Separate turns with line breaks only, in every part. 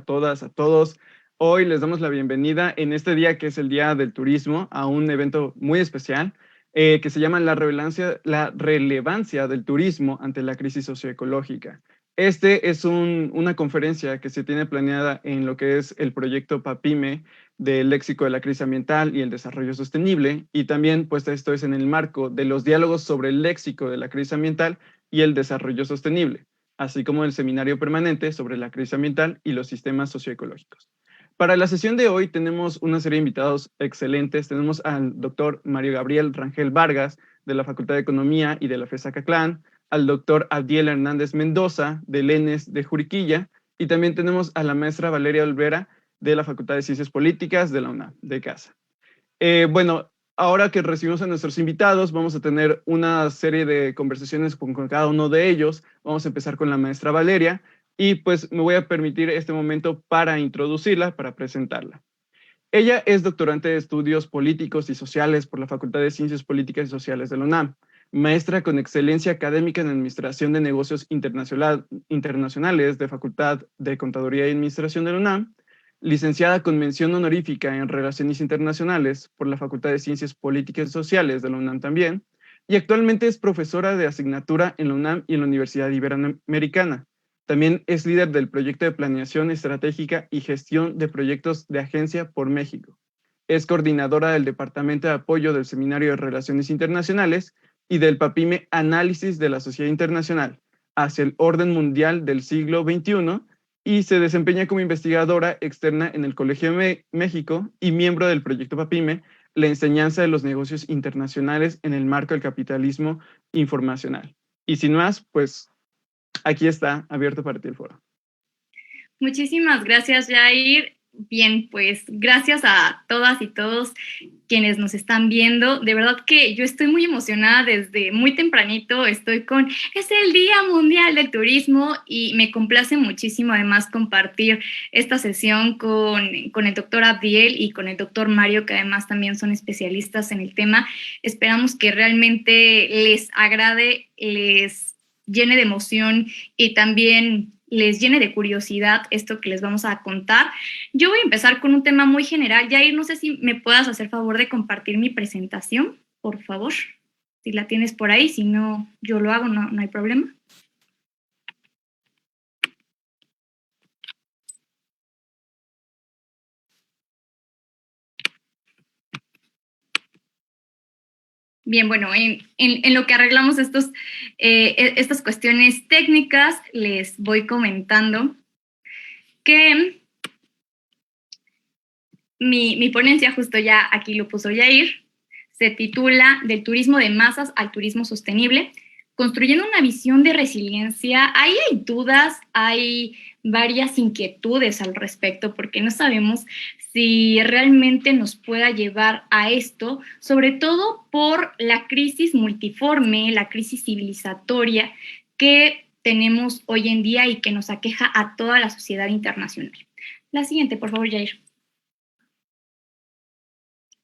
todas, a todos. Hoy les damos la bienvenida en este día que es el Día del Turismo a un evento muy especial que se llama la relevancia del turismo ante la crisis socioecológica. Este es una conferencia que se tiene planeada en lo que es el proyecto PAPIME del léxico de la crisis ambiental y el desarrollo sostenible, y también pues esto es en el marco de los diálogos sobre el léxico de la crisis ambiental y el desarrollo sostenible, así como el seminario permanente sobre la crisis ambiental y los sistemas socioecológicos. Para la sesión de hoy tenemos una serie de invitados excelentes. Tenemos al doctor Mario Gabriel Rangel Vargas, de la Facultad de Economía y de la FES Acatlán, al doctor Abdiel Hernández Mendoza, del ENES de Juriquilla, y también tenemos a la maestra Valeria Olvera, de la Facultad de Ciencias Políticas de la UNAM, de casa. Bueno, ahora que recibimos a nuestros invitados, vamos a tener una serie de conversaciones con cada uno de ellos. Vamos a empezar con la maestra Valeria, y pues me voy a permitir este momento para introducirla, para presentarla. Ella es doctorante de Estudios Políticos y Sociales por la Facultad de Ciencias Políticas y Sociales de la UNAM, maestra con excelencia académica en Administración de Negocios Internacionales de Facultad de Contaduría y Administración de la UNAM, licenciada con mención honorífica en Relaciones Internacionales por la Facultad de Ciencias Políticas y Sociales de la UNAM también, y actualmente es profesora de asignatura en la UNAM y en la Universidad Iberoamericana. También es líder del proyecto de planeación estratégica y gestión de proyectos de Agencia por México. Es coordinadora del Departamento de Apoyo del Seminario de Relaciones Internacionales y del PAPIME Análisis de la Sociedad Internacional hacia el Orden Mundial del Siglo XXI, y se desempeña como investigadora externa en el Colegio de México y miembro del proyecto PAPIME, la enseñanza de los negocios internacionales en el marco del capitalismo informacional. Y sin más, pues aquí está abierto para ti el foro.
Muchísimas gracias, Jair. Bien, pues gracias a todas y todos quienes nos están viendo. De verdad que yo estoy muy emocionada desde muy tempranito. Es el Día Mundial del Turismo y me complace muchísimo además compartir esta sesión con el doctor Abdiel y con el doctor Mario, que además también son especialistas en el tema. Esperamos que realmente les agrade, les llene de emoción y también les llene de curiosidad esto que les vamos a contar. Yo voy a empezar con un tema muy general. Jair, no sé si me puedas hacer favor de compartir mi presentación, por favor. Si la tienes por ahí, si no, yo lo hago, no hay problema. Bien, bueno, en lo que arreglamos estas cuestiones técnicas, les voy comentando que mi ponencia, justo ya aquí lo puso Jair, se titula Del turismo de masas al turismo sostenible, construyendo una visión de resiliencia. Ahí hay dudas, hay varias inquietudes al respecto, porque no sabemos si realmente nos pueda llevar a esto, sobre todo por la crisis multiforme, la crisis civilizatoria que tenemos hoy en día y que nos aqueja a toda la sociedad internacional. La siguiente, por favor, Jair.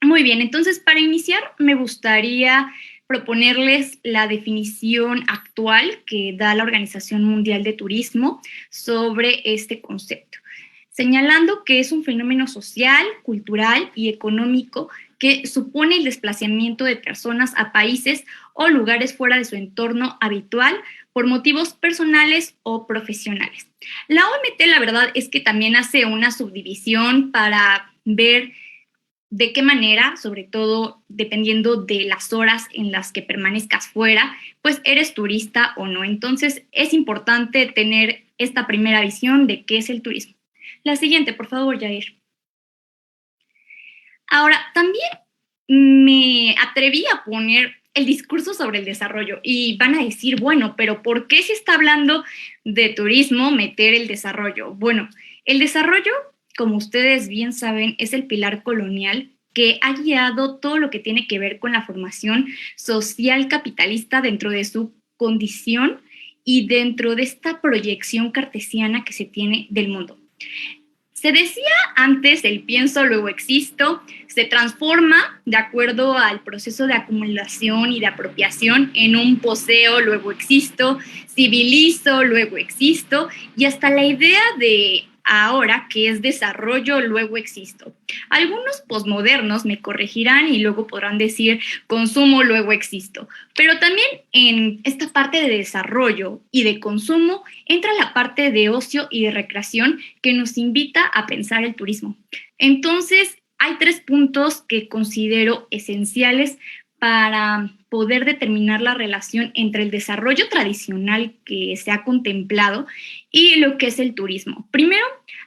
Muy bien, entonces para iniciar me gustaría proponerles la definición actual que da la Organización Mundial de Turismo sobre este concepto, señalando que es un fenómeno social, cultural y económico que supone el desplazamiento de personas a países o lugares fuera de su entorno habitual por motivos personales o profesionales. La OMT, la verdad es que también hace una subdivisión para ver de qué manera, sobre todo dependiendo de las horas en las que permanezcas fuera, pues eres turista o no. Entonces es importante tener esta primera visión de qué es el turismo. La siguiente, por favor, Jair. Ahora, también me atreví a poner el discurso sobre el desarrollo y van a decir, bueno, pero ¿por qué se está hablando de turismo meter el desarrollo? Bueno, el desarrollo, como ustedes bien saben, es el pilar colonial que ha guiado todo lo que tiene que ver con la formación social capitalista dentro de su condición y dentro de esta proyección cartesiana que se tiene del mundo. Se decía antes el pienso, luego existo, se transforma de acuerdo al proceso de acumulación y de apropiación en un poseo, luego existo, civilizo, luego existo, y hasta la idea de ahora que es desarrollo, luego existo. Algunos posmodernos me corregirán y luego podrán decir consumo, luego existo. Pero también en esta parte de desarrollo y de consumo entra la parte de ocio y de recreación que nos invita a pensar el turismo. Entonces, hay 3 puntos que considero esenciales para poder determinar la relación entre el desarrollo tradicional que se ha contemplado y lo que es el turismo. Primero,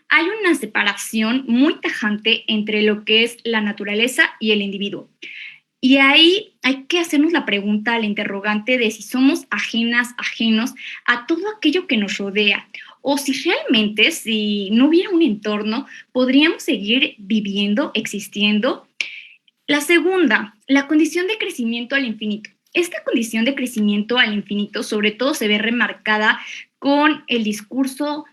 hay una separación muy tajante entre lo que es la naturaleza y el individuo. Y ahí hay que hacernos la pregunta, la interrogante de si somos ajenos a todo aquello que nos rodea, o si realmente, si no hubiera un entorno, podríamos seguir viviendo, existiendo. La segunda, la condición de crecimiento al infinito. Esta condición de crecimiento al infinito sobre todo se ve remarcada con el discurso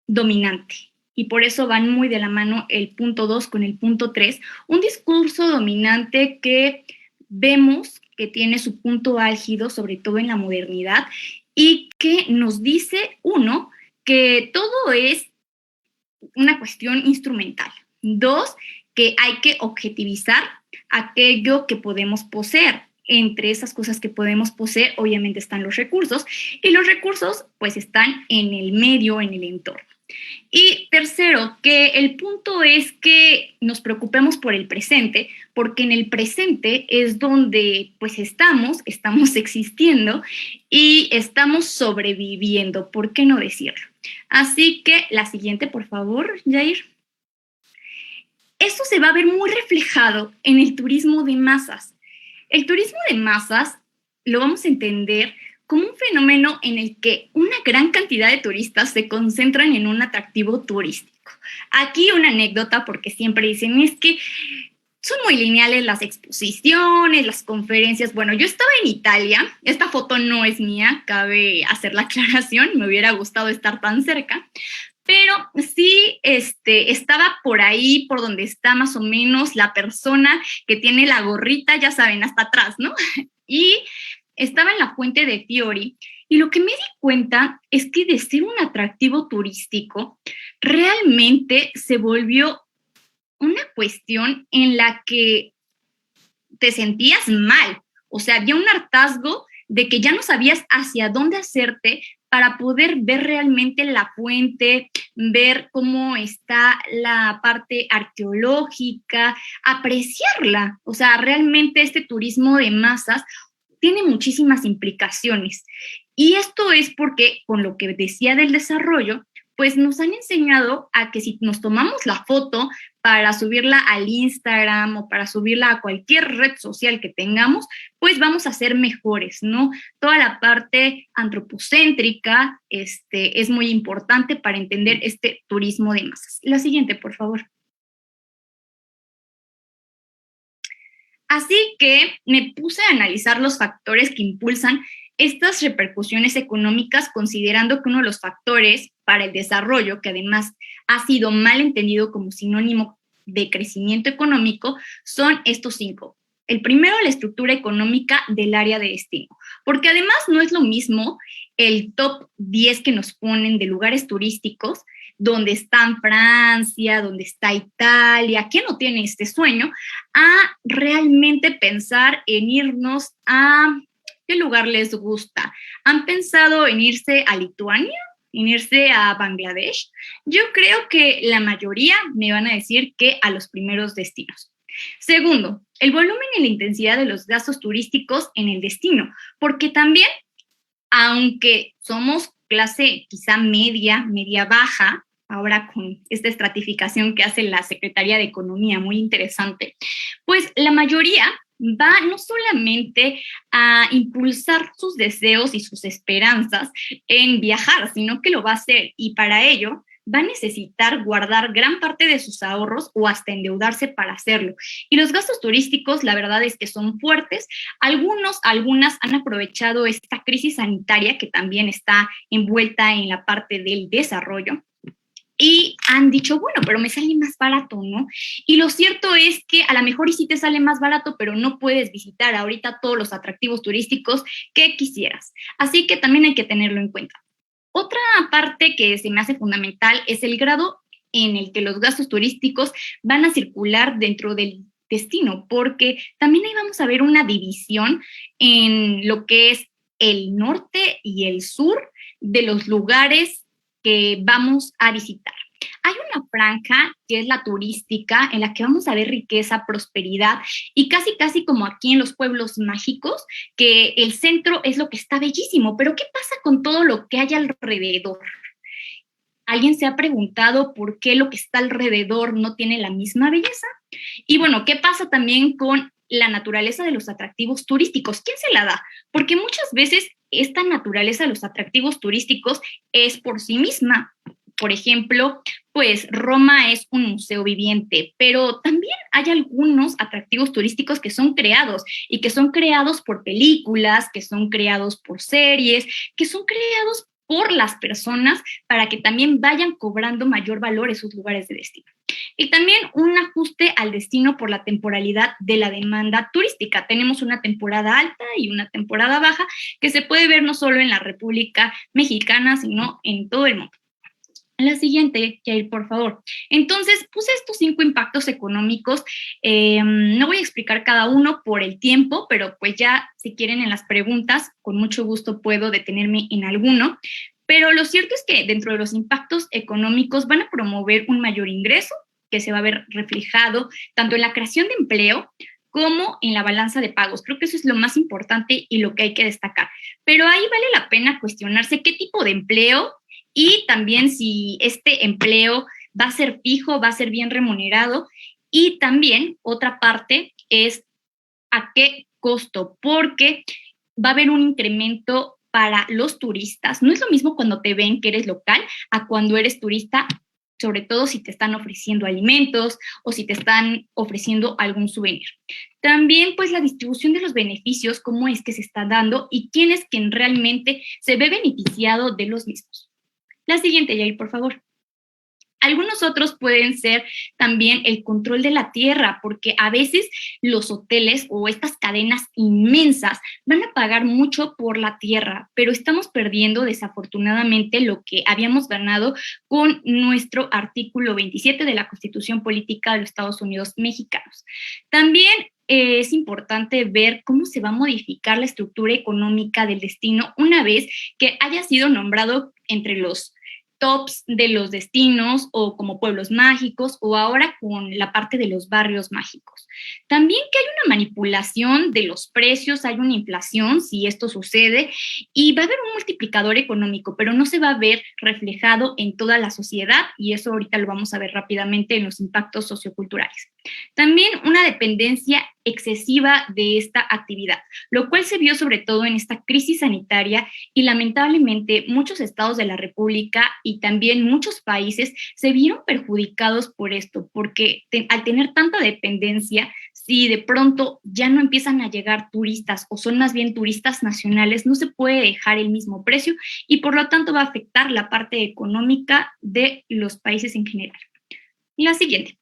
dominante. Y por eso van muy de la mano el punto 2 con el punto 3. Un discurso dominante que vemos que tiene su punto álgido, sobre todo en la modernidad, y que nos dice, uno, que todo es una cuestión instrumental. 2, que hay que objetivizar aquello que podemos poseer. Entre esas cosas que podemos poseer, obviamente están los recursos, y los recursos pues están en el medio, en el entorno. Y tercero, que el punto es que nos preocupemos por el presente, porque en el presente es donde pues estamos existiendo y estamos sobreviviendo, ¿por qué no decirlo? Así que la siguiente, por favor, Jair. Esto se va a ver muy reflejado en el turismo de masas. El turismo de masas lo vamos a entender como un fenómeno en el que una gran cantidad de turistas se concentran en un atractivo turístico. Aquí una anécdota, porque siempre dicen, es que son muy lineales las exposiciones, las conferencias. Bueno, yo estaba en Italia, esta foto no es mía, cabe hacer la aclaración, me hubiera gustado estar tan cerca, pero sí estaba por ahí, por donde está más o menos la persona que tiene la gorrita, ya saben, hasta atrás, ¿no? Y estaba en la fuente de Fiori, y lo que me di cuenta es que de ser un atractivo turístico, realmente se volvió una cuestión en la que te sentías mal. O sea, había un hartazgo de que ya no sabías hacia dónde hacerte para poder ver realmente la fuente, ver cómo está la parte arqueológica, apreciarla. O sea, realmente este turismo de masas tiene muchísimas implicaciones. Y esto es porque, con lo que decía del desarrollo, pues nos han enseñado a que si nos tomamos la foto para subirla al Instagram o para subirla a cualquier red social que tengamos, pues vamos a ser mejores, ¿no? Toda la parte antropocéntrica es muy importante para entender este turismo de masas. La siguiente, por favor. Así que me puse a analizar los factores que impulsan estas repercusiones económicas, considerando que uno de los factores para el desarrollo, que además ha sido mal entendido como sinónimo de crecimiento económico, son estos 5. El primero, la estructura económica del área de destino, porque además no es lo mismo el top 10 que nos ponen de lugares turísticos, donde está Francia, donde está Italia, ¿quién no tiene este sueño? A realmente pensar en irnos a ¿qué lugar les gusta? ¿Han pensado en irse a Lituania? ¿En irse a Bangladesh? Yo creo que la mayoría me van a decir que a los primeros destinos. Segundo, el volumen y la intensidad de los gastos turísticos en el destino, porque también, aunque somos clase quizá media, media baja, ahora con esta estratificación que hace la Secretaría de Economía, muy interesante, pues la mayoría va no solamente a impulsar sus deseos y sus esperanzas en viajar, sino que lo va a hacer, y para ello va a necesitar guardar gran parte de sus ahorros o hasta endeudarse para hacerlo. Y los gastos turísticos, la verdad es que son fuertes. Algunas han aprovechado esta crisis sanitaria que también está envuelta en la parte del desarrollo y han dicho, bueno, pero me sale más barato, ¿no? Y lo cierto es que a lo mejor y sí te sale más barato, pero no puedes visitar ahorita todos los atractivos turísticos que quisieras. Así que también hay que tenerlo en cuenta. Otra parte que se me hace fundamental es el grado en el que los gastos turísticos van a circular dentro del destino, porque también ahí vamos a ver una división en lo que es el norte y el sur de los lugares que vamos a visitar. Hay una franja que es la turística, en la que vamos a ver riqueza, prosperidad y casi como aquí en los pueblos mágicos, que el centro es lo que está bellísimo, pero ¿qué pasa con todo lo que hay alrededor? ¿Alguien se ha preguntado por qué lo que está alrededor no tiene la misma belleza? Y bueno, ¿qué pasa también con la naturaleza de los atractivos turísticos? ¿Quién se la da? Porque muchas veces esta naturaleza de los atractivos turísticos es por sí misma. Por ejemplo, pues Roma es un museo viviente, pero también hay algunos atractivos turísticos que son creados y que son creados por películas, que son creados por series, que son creados por las personas para que también vayan cobrando mayor valor esos lugares de destino. Y también un ajuste al destino por la temporalidad de la demanda turística. Tenemos una temporada alta y una temporada baja que se puede ver no solo en la República Mexicana, sino en todo el mundo. La siguiente, Jair, por favor. Entonces, puse estos 5 impactos económicos. No voy a explicar cada uno por el tiempo, pero pues ya, si quieren en las preguntas, con mucho gusto puedo detenerme en alguno. Pero lo cierto es que dentro de los impactos económicos van a promover un mayor ingreso, que se va a ver reflejado tanto en la creación de empleo como en la balanza de pagos. Creo que eso es lo más importante y lo que hay que destacar. Pero ahí vale la pena cuestionarse qué tipo de empleo y también si este empleo va a ser fijo, va a ser bien remunerado. Y también otra parte es a qué costo, porque va a haber un incremento para los turistas. No es lo mismo cuando te ven que eres local a cuando eres turista, sobre todo si te están ofreciendo alimentos o si te están ofreciendo algún souvenir. También, pues, la distribución de los beneficios, cómo es que se está dando y quién es quien realmente se ve beneficiado de los mismos. La siguiente, Yair, por favor. Algunos otros pueden ser también el control de la tierra, porque a veces los hoteles o estas cadenas inmensas van a pagar mucho por la tierra, pero estamos perdiendo desafortunadamente lo que habíamos ganado con nuestro artículo 27 de la Constitución Política de los Estados Unidos Mexicanos. También es importante ver cómo se va a modificar la estructura económica del destino una vez que haya sido nombrado entre los tops de los destinos o como pueblos mágicos o ahora con la parte de los barrios mágicos. También que hay una manipulación de los precios, hay una inflación si esto sucede y va a haber un multiplicador económico, pero no se va a ver reflejado en toda la sociedad y eso ahorita lo vamos a ver rápidamente en los impactos socioculturales. También una dependencia excesiva de esta actividad, lo cual se vio sobre todo en esta crisis sanitaria y lamentablemente muchos estados de la República y también muchos países se vieron perjudicados por esto, porque al tener tanta dependencia, si de pronto ya no empiezan a llegar turistas o son más bien turistas nacionales, no se puede dejar el mismo precio y por lo tanto va a afectar la parte económica de los países en general. Y la siguiente.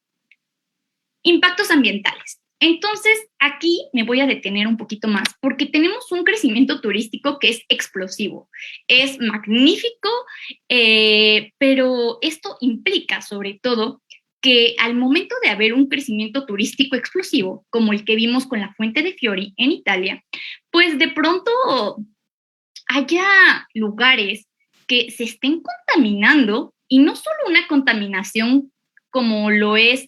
Impactos ambientales. Entonces, aquí me voy a detener un poquito más porque tenemos un crecimiento turístico que es explosivo, es magnífico, pero esto implica sobre todo que al momento de haber un crecimiento turístico explosivo, como el que vimos con la Fuente de Fiori en Italia, pues de pronto haya lugares que se estén contaminando y no solo una contaminación como lo es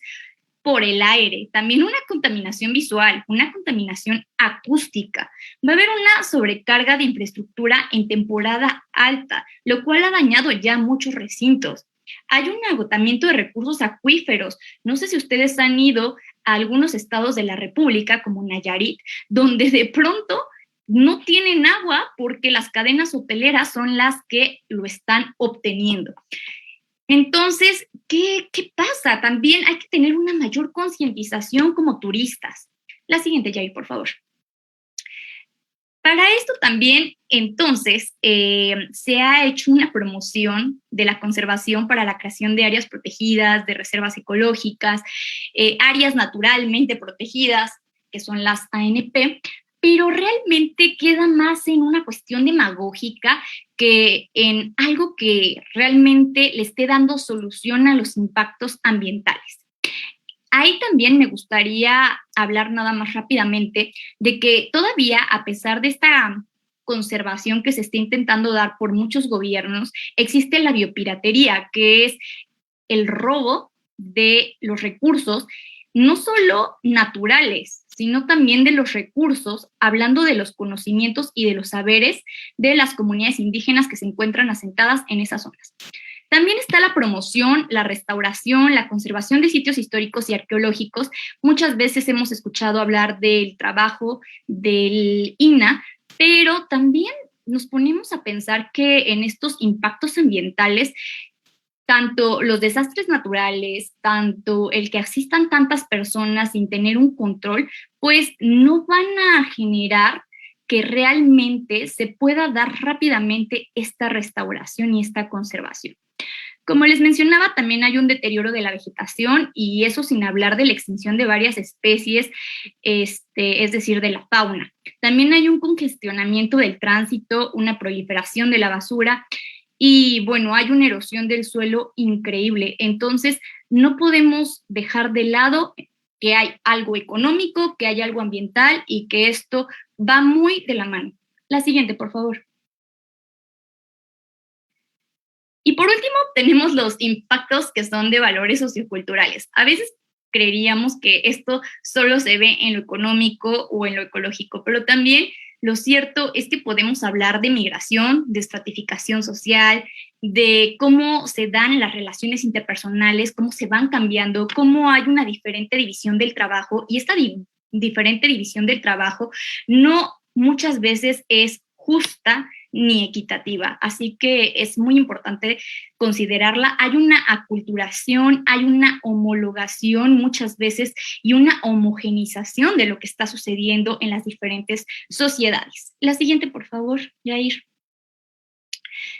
por el aire, también una contaminación visual, una contaminación acústica. Va a haber una sobrecarga de infraestructura en temporada alta, lo cual ha dañado ya muchos recintos. Hay un agotamiento de recursos acuíferos. No sé si ustedes han ido a algunos estados de la República, como Nayarit, donde de pronto no tienen agua porque las cadenas hoteleras son las que lo están obteniendo. Entonces, ¿qué pasa? También hay que tener una mayor concientización como turistas. La siguiente, Jair, por favor. Para esto también, entonces, se ha hecho una promoción de la conservación para la creación de áreas protegidas, de reservas ecológicas, áreas naturalmente protegidas, que son las ANP, pero realmente queda más en una cuestión demagógica que en algo que realmente le esté dando solución a los impactos ambientales. Ahí también me gustaría hablar nada más rápidamente de que todavía, a pesar de esta conservación que se está intentando dar por muchos gobiernos, existe la biopiratería, que es el robo de los recursos, no solo naturales, sino también de los recursos, hablando de los conocimientos y de los saberes de las comunidades indígenas que se encuentran asentadas en esas zonas. También está la promoción, la restauración, la conservación de sitios históricos y arqueológicos. Muchas veces hemos escuchado hablar del trabajo del INAH, pero también nos ponemos a pensar que en estos impactos ambientales, tanto los desastres naturales, tanto el que asistan tantas personas sin tener un control, pues no van a generar que realmente se pueda dar rápidamente esta restauración y esta conservación. Como les mencionaba, también hay un deterioro de la vegetación y eso sin hablar de la extinción de varias especies, es decir, de la fauna. También hay un congestionamiento del tránsito, una proliferación de la basura y, bueno, hay una erosión del suelo increíble. Entonces, no podemos dejar de lado que hay algo económico, que hay algo ambiental y que esto va muy de la mano. La siguiente, por favor. Y por último, tenemos los impactos que son de valores socioculturales. A veces creeríamos que esto solo se ve en lo económico o en lo ecológico, pero también lo cierto es que podemos hablar de migración, de estratificación social, de cómo se dan las relaciones interpersonales, cómo se van cambiando, cómo hay una diferente división del trabajo, y esta diferente división del trabajo no muchas veces es justa ni equitativa. Así que es muy importante considerarla. Hay una aculturación, hay una homologación muchas veces y una homogenización de lo que está sucediendo en las diferentes sociedades. La siguiente, por favor, Yair.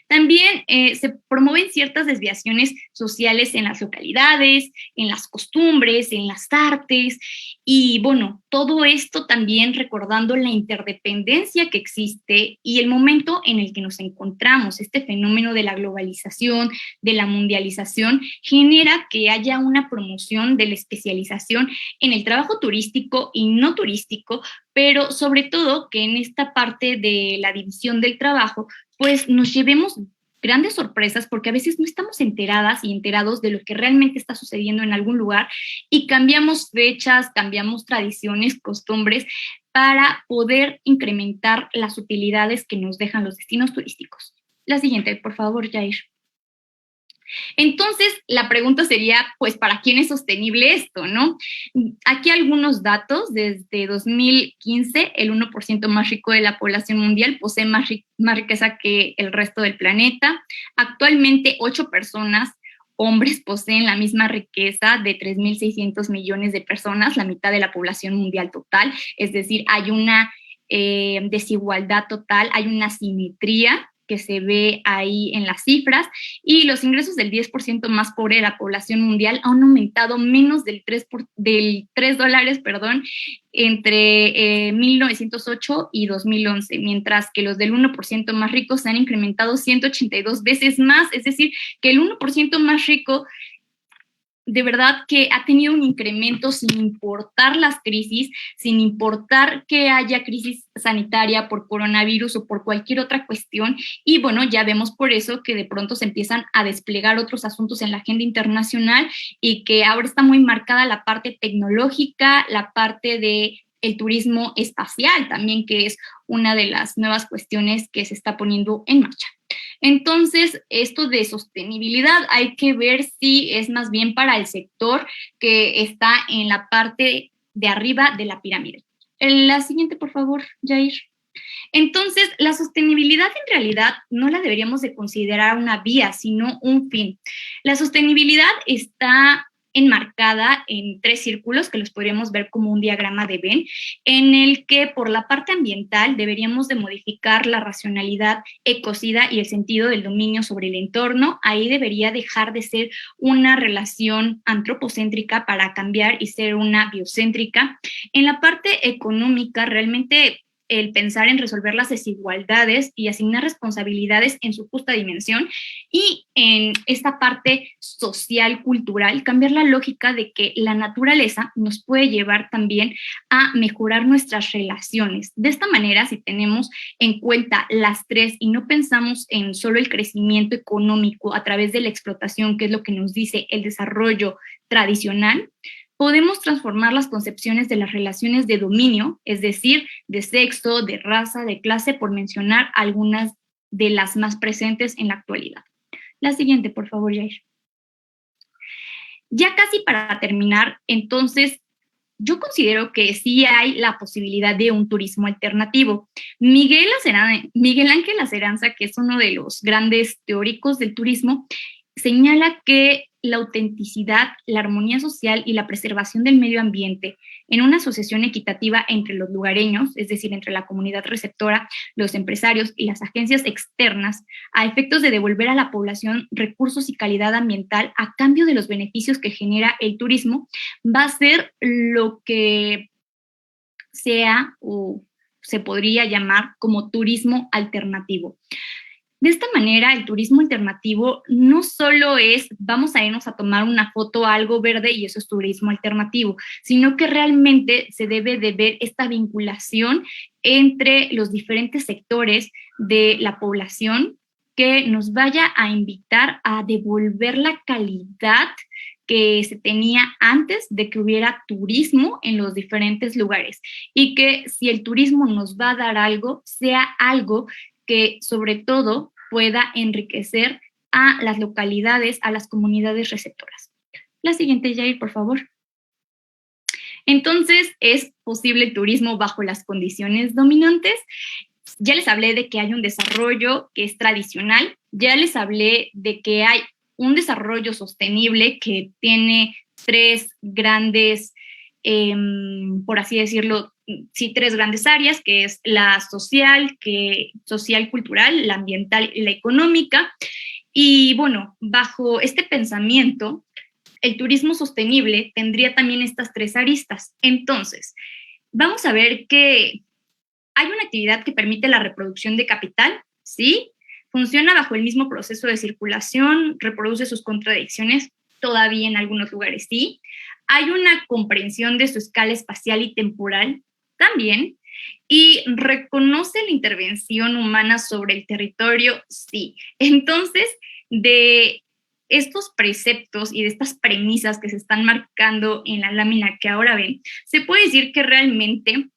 También se promueven ciertas desviaciones sociales en las localidades, en las costumbres, en las artes, y bueno, todo esto también recordando la interdependencia que existe y el momento en el que nos encontramos. Este fenómeno de la globalización, de la mundialización, genera que haya una promoción de la especialización en el trabajo turístico y no turístico, pero sobre todo que en esta parte de la división del trabajo, pues nos llevemos grandes sorpresas porque a veces no estamos enteradas y enterados de lo que realmente está sucediendo en algún lugar y cambiamos fechas, cambiamos tradiciones, costumbres para poder incrementar las utilidades que nos dejan los destinos turísticos. La siguiente, por favor, Jair. Entonces, la pregunta sería, pues, ¿para quién es sostenible esto, no? Aquí algunos datos. Desde 2015, el 1% más rico de la población mundial posee más riqueza que el resto del planeta. Actualmente, 8 personas, hombres, poseen la misma riqueza de 3.600 millones de personas, la mitad de la población mundial total. Es decir, hay una desigualdad total, hay una asimetría que se ve ahí en las cifras, y los ingresos del 10% más pobre de la población mundial han aumentado menos del $3, entre 1908 y 2011, mientras que los del 1% más ricos se han incrementado 182 veces más, es decir, que el 1% más rico de verdad que ha tenido un incremento sin importar las crisis, sin importar que haya crisis sanitaria por coronavirus o por cualquier otra cuestión. Y bueno, ya vemos por eso que de pronto se empiezan a desplegar otros asuntos en la agenda internacional y que ahora está muy marcada la parte tecnológica, la parte de el turismo espacial también, que es una de las nuevas cuestiones que se está poniendo en marcha. Entonces, esto de sostenibilidad hay que ver si es más bien para el sector que está en la parte de arriba de la pirámide. La siguiente, por favor, Jair. Entonces, la sostenibilidad en realidad no la deberíamos de considerar una vía, sino un fin. La sostenibilidad está enmarcada en 3 círculos que los podríamos ver como un diagrama de Venn, en el que por la parte ambiental deberíamos de modificar la racionalidad ecocida y el sentido del dominio sobre el entorno. Ahí debería dejar de ser una relación antropocéntrica para cambiar y ser una biocéntrica. En la parte económica, realmente el pensar en resolver las desigualdades y asignar responsabilidades en su justa dimensión, y en esta parte social, cultural, cambiar la lógica de que la naturaleza nos puede llevar también a mejorar nuestras relaciones. De esta manera, si tenemos en cuenta las tres y no pensamos en solo el crecimiento económico a través de la explotación, que es lo que nos dice el desarrollo tradicional, podemos transformar las concepciones de las relaciones de dominio, es decir, de sexo, de raza, de clase, por mencionar algunas de las más presentes en la actualidad. La siguiente, por favor, Jair. Ya casi para terminar, entonces, yo considero que sí hay la posibilidad de un turismo alternativo. Miguel Ángel Aceranza, que es uno de los grandes teóricos del turismo, señala que la autenticidad, la armonía social y la preservación del medio ambiente en una asociación equitativa entre los lugareños, es decir, entre la comunidad receptora, los empresarios y las agencias externas, a efectos de devolver a la población recursos y calidad ambiental a cambio de los beneficios que genera el turismo, va a ser lo que sea o se podría llamar como turismo alternativo. De esta manera, el turismo alternativo no solo es vamos a irnos a tomar una foto a algo verde y eso es turismo alternativo, sino que realmente se debe de ver esta vinculación entre los diferentes sectores de la población que nos vaya a invitar a devolver la calidad que se tenía antes de que hubiera turismo en los diferentes lugares, y que si el turismo nos va a dar algo, sea algo que sobre todo pueda enriquecer a las localidades, a las comunidades receptoras. La siguiente, Jair, por favor. Entonces, ¿es posible el turismo bajo las condiciones dominantes? Ya les hablé de que hay un desarrollo que es tradicional, ya les hablé de que hay un desarrollo sostenible que tiene tres grandes, por así decirlo, sí, tres grandes áreas, que es la social, cultural, la ambiental y la económica. Y bueno, bajo este pensamiento, el turismo sostenible tendría también estas tres aristas. Entonces, vamos a ver que hay una actividad que permite la reproducción de capital, ¿sí? Funciona bajo el mismo proceso de circulación, reproduce sus contradicciones, todavía en algunos lugares sí. Hay una comprensión de su escala espacial y temporal también, y reconoce la intervención humana sobre el territorio, sí. Entonces, de estos preceptos y de estas premisas que se están marcando en la lámina que ahora ven, se puede decir que realmente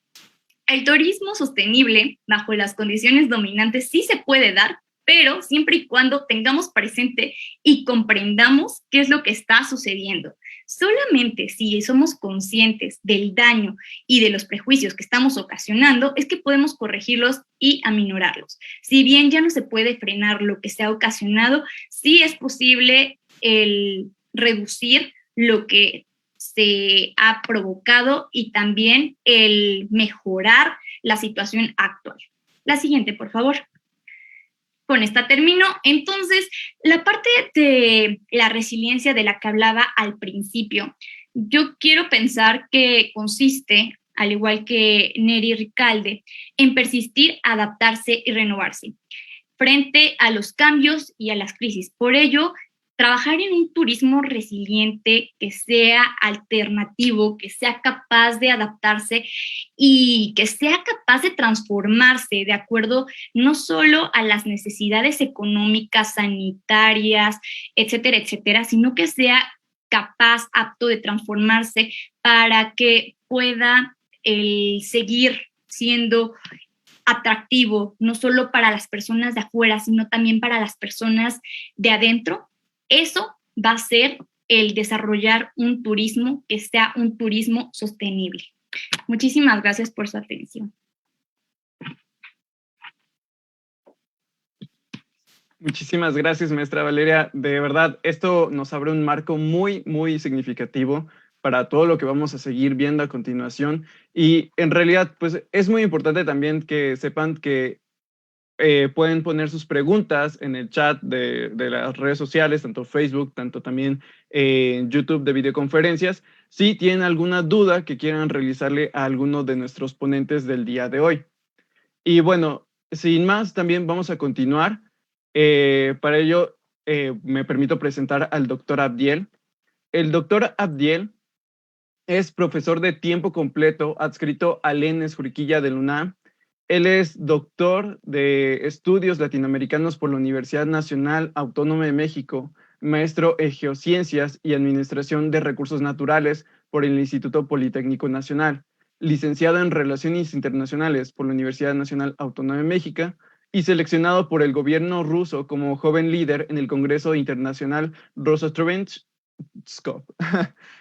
el turismo sostenible, bajo las condiciones dominantes, sí se puede dar, pero siempre y cuando tengamos presente y comprendamos qué es lo que está sucediendo. Solamente si somos conscientes del daño y de los prejuicios que estamos ocasionando, es que podemos corregirlos y aminorarlos. Si bien ya no se puede frenar lo que se ha ocasionado, sí es posible el reducir lo que se ha provocado y también el mejorar la situación actual. La siguiente, por favor. Con esta termino. Entonces, la parte de la resiliencia de la que hablaba al principio, yo quiero pensar que consiste, al igual que Neri Ricalde, en persistir, adaptarse y renovarse frente a los cambios y a las crisis. Por ello, trabajar en un turismo resiliente que sea alternativo, que sea capaz de adaptarse y que sea capaz de transformarse de acuerdo no solo a las necesidades económicas, sanitarias, etcétera, etcétera, sino que sea capaz, apto de transformarse para que pueda seguir siendo atractivo, no solo para las personas de afuera, sino también para las personas de adentro. Eso va a ser el desarrollar un turismo que sea un turismo sostenible. Muchísimas gracias por su atención.
Muchísimas gracias, maestra Valeria. De verdad, esto nos abre un marco muy, muy significativo para todo lo que vamos a seguir viendo a continuación. Y en realidad, pues es muy importante también que sepan que pueden poner sus preguntas en el chat de las redes sociales, tanto Facebook, tanto también en YouTube de videoconferencias, si tienen alguna duda que quieran realizarle a alguno de nuestros ponentes del día de hoy. Y bueno, sin más, también vamos a continuar. Para ello, me permito presentar al doctor Abdiel. El doctor Abdiel es profesor de tiempo completo adscrito al ENES Juriquilla del UNAM. Él es doctor de estudios latinoamericanos por la Universidad Nacional Autónoma de México, maestro en geociencias y administración de recursos naturales por el Instituto Politécnico Nacional, licenciado en Relaciones Internacionales por la Universidad Nacional Autónoma de México y seleccionado por el gobierno ruso como joven líder en el Congreso Internacional Rosatrovench.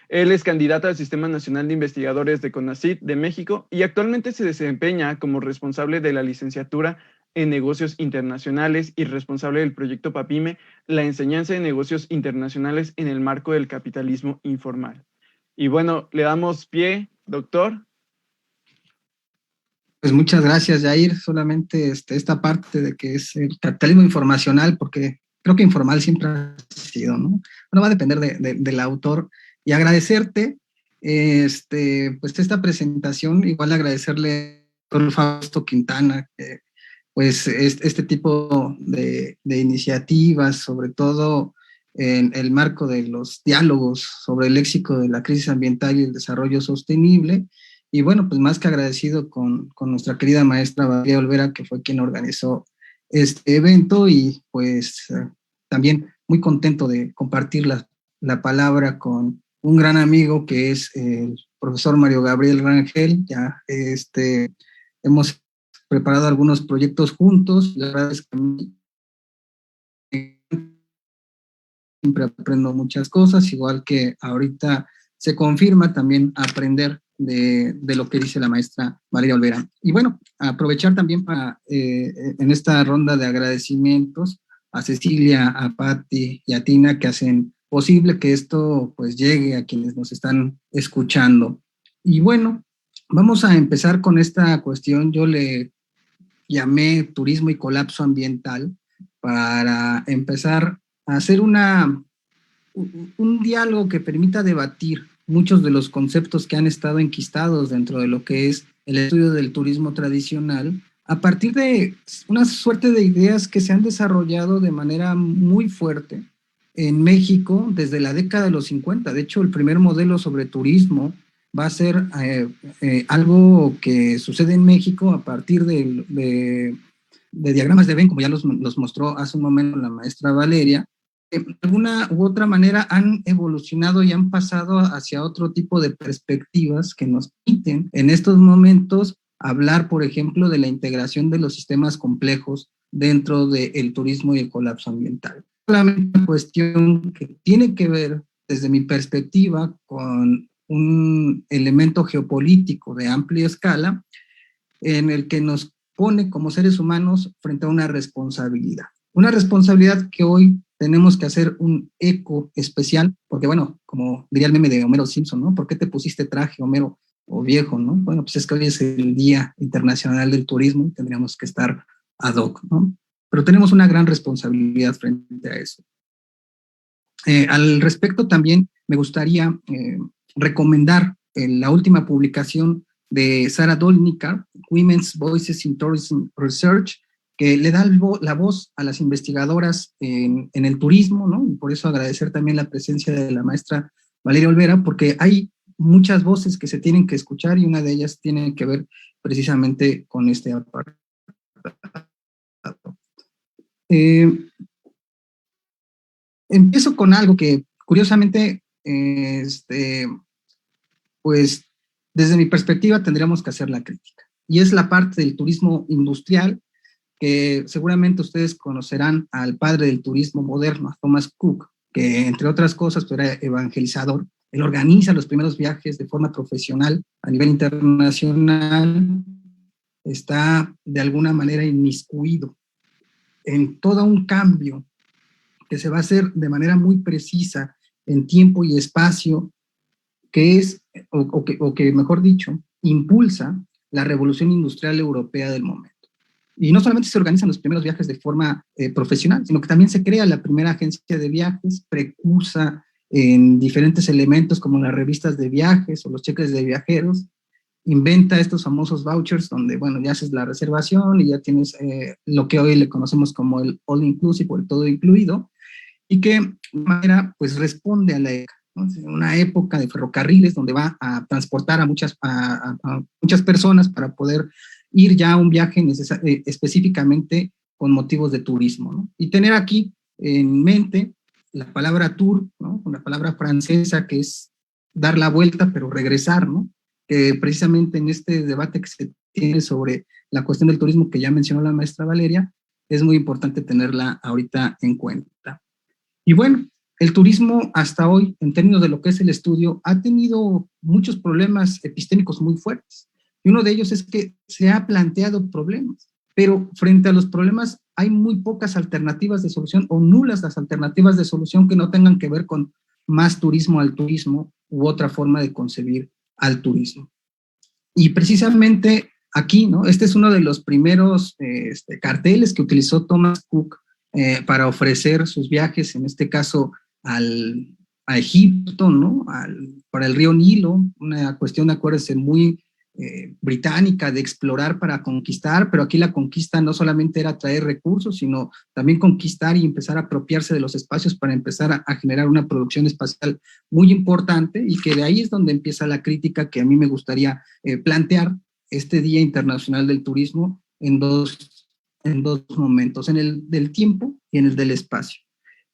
Él es candidato al Sistema Nacional de Investigadores de CONACYT de México y actualmente se desempeña como responsable de la licenciatura en Negocios Internacionales y responsable del proyecto PAPIME, la enseñanza de negocios internacionales en el marco del capitalismo informal. Y bueno, le damos pie, doctor.
Pues muchas gracias, Jair. Solamente esta parte de que es el capitalismo informacional, porque creo que informal siempre ha sido, ¿no? Bueno, va a depender del autor. Y agradecerte, pues esta presentación, igual agradecerle al doctor Fausto Quintana, que pues este tipo de iniciativas, sobre todo en el marco de los diálogos sobre el léxico de la crisis ambiental y el desarrollo sostenible. Y bueno, pues más que agradecido con nuestra querida maestra Valeria Olvera, que fue quien organizó este evento, y pues también muy contento de compartir la palabra con un gran amigo que es el profesor Mario Gabriel Rangel. Ya hemos preparado algunos proyectos juntos. La verdad es que siempre aprendo muchas cosas, igual que ahorita se confirma también aprender de lo que dice la maestra Valeria Olvera. Y bueno, aprovechar también para, en esta ronda de agradecimientos, a Cecilia, a Patti y a Tina, que hacen posible que esto pues llegue a quienes nos están escuchando. Y bueno, vamos a empezar con esta cuestión. Yo le llamé turismo y colapso ambiental para empezar a hacer un diálogo que permita debatir muchos de los conceptos que han estado enquistados dentro de lo que es el estudio del turismo tradicional, a partir de una suerte de ideas que se han desarrollado de manera muy fuerte en México desde la década de los 50. De hecho, el primer modelo sobre turismo va a ser algo que sucede en México a partir de diagramas de Venn, como ya los mostró hace un momento la maestra Valeria. De alguna u otra manera han evolucionado y han pasado hacia otro tipo de perspectivas que nos permiten en estos momentos hablar, por ejemplo, de la integración de los sistemas complejos dentro del turismo y el colapso ambiental. Solamente una cuestión que tiene que ver, desde mi perspectiva, con un elemento geopolítico de amplia escala en el que nos pone como seres humanos frente a una responsabilidad. Una responsabilidad que hoy tenemos que hacer un eco especial, porque bueno, como diría el meme de Homero Simpson, ¿no? ¿Por qué te pusiste traje, Homero, o viejo, no? Bueno, pues es que hoy es el Día Internacional del Turismo, tendríamos que estar ad hoc, ¿no? Pero tenemos una gran responsabilidad frente a eso. Al respecto también me gustaría recomendar la última publicación de Sara Dolnikar, Women's Voices in Tourism Research, que le da la voz a las investigadoras en el turismo, ¿no? Y por eso agradecer también la presencia de la maestra Valeria Olvera, porque hay muchas voces que se tienen que escuchar y una de ellas tiene que ver precisamente con este apartado. Empiezo con algo que curiosamente, pues desde mi perspectiva tendríamos que hacer la crítica, y es la parte del turismo industrial, que seguramente ustedes conocerán al padre del turismo moderno, a Thomas Cook, que entre otras cosas era evangelizador. Él organiza los primeros viajes de forma profesional a nivel internacional, está de alguna manera inmiscuido en todo un cambio que se va a hacer de manera muy precisa en tiempo y espacio, que es, o que mejor dicho, impulsa la revolución industrial europea del momento. Y no solamente se organizan los primeros viajes de forma profesional, sino que también se crea la primera agencia de viajes, precursa en diferentes elementos como las revistas de viajes o los cheques de viajeros, inventa estos famosos vouchers donde, bueno, ya haces la reservación y ya tienes lo que hoy le conocemos como el all inclusive o el todo incluido, y que de manera pues responde a la época, ¿no? Una época de ferrocarriles donde va a transportar a muchas personas para poder ir ya a un viaje específicamente con motivos de turismo, ¿no? Y tener aquí en mente la palabra tour, ¿no? Una palabra francesa que es dar la vuelta pero regresar, ¿no? Que precisamente en este debate que se tiene sobre la cuestión del turismo que ya mencionó la maestra Valeria, es muy importante tenerla ahorita en cuenta. Y bueno, el turismo hasta hoy, en términos de lo que es el estudio, ha tenido muchos problemas epistémicos muy fuertes. Y uno de ellos es que se ha planteado problemas, pero frente a los problemas hay muy pocas alternativas de solución o nulas las alternativas de solución que no tengan que ver con más turismo al turismo u otra forma de concebir al turismo. Y precisamente aquí, ¿no? Este es uno de los primeros carteles que utilizó Thomas Cook para ofrecer sus viajes, en este caso a Egipto, ¿no? Para el río Nilo, una cuestión, acuérdense, muy británica de explorar para conquistar, pero aquí la conquista no solamente era traer recursos, sino también conquistar y empezar a apropiarse de los espacios para empezar a generar una producción espacial muy importante, y que de ahí es donde empieza la crítica que a mí me gustaría plantear este Día Internacional del Turismo en dos momentos, en el del tiempo y en el del espacio.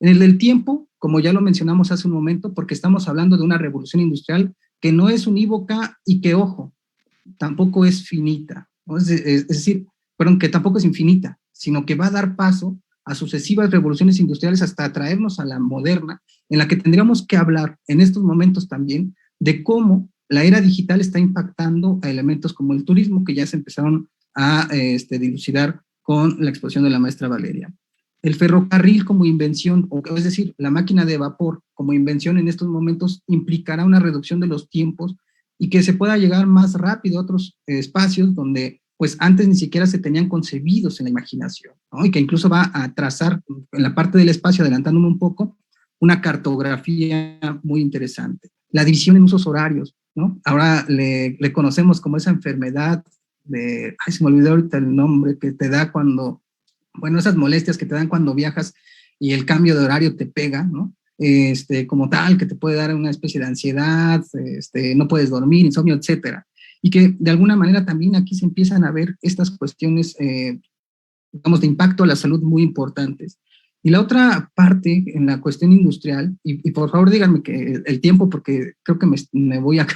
En el del tiempo, como ya lo mencionamos hace un momento, porque estamos hablando de una revolución industrial que no es unívoca y que, ojo, tampoco es finita, ¿no? Es decir, perdón, que tampoco es infinita, sino que va a dar paso a sucesivas revoluciones industriales hasta traernos a la moderna, en la que tendríamos que hablar en estos momentos también de cómo la era digital está impactando a elementos como el turismo, que ya se empezaron a dilucidar con la exposición de la maestra Valeria. El ferrocarril como invención, es decir, la máquina de vapor como invención en estos momentos implicará una reducción de los tiempos y que se pueda llegar más rápido a otros espacios donde pues antes ni siquiera se tenían concebidos en la imaginación, ¿no? Y que incluso va a trazar en la parte del espacio, adelantándome un poco, una cartografía muy interesante. La división en usos horarios, ¿no? Ahora le conocemos como esa enfermedad de, ay, se me olvidó ahorita el nombre, que te da cuando, bueno, esas molestias que te dan cuando viajas y el cambio de horario te pega, ¿no? Como tal, que te puede dar una especie de ansiedad, no puedes dormir, insomnio, etcétera. Y que de alguna manera también aquí se empiezan a ver estas cuestiones, digamos, de impacto a la salud muy importantes. Y la otra parte en la cuestión industrial, y por favor díganme que el tiempo, porque creo que me voy a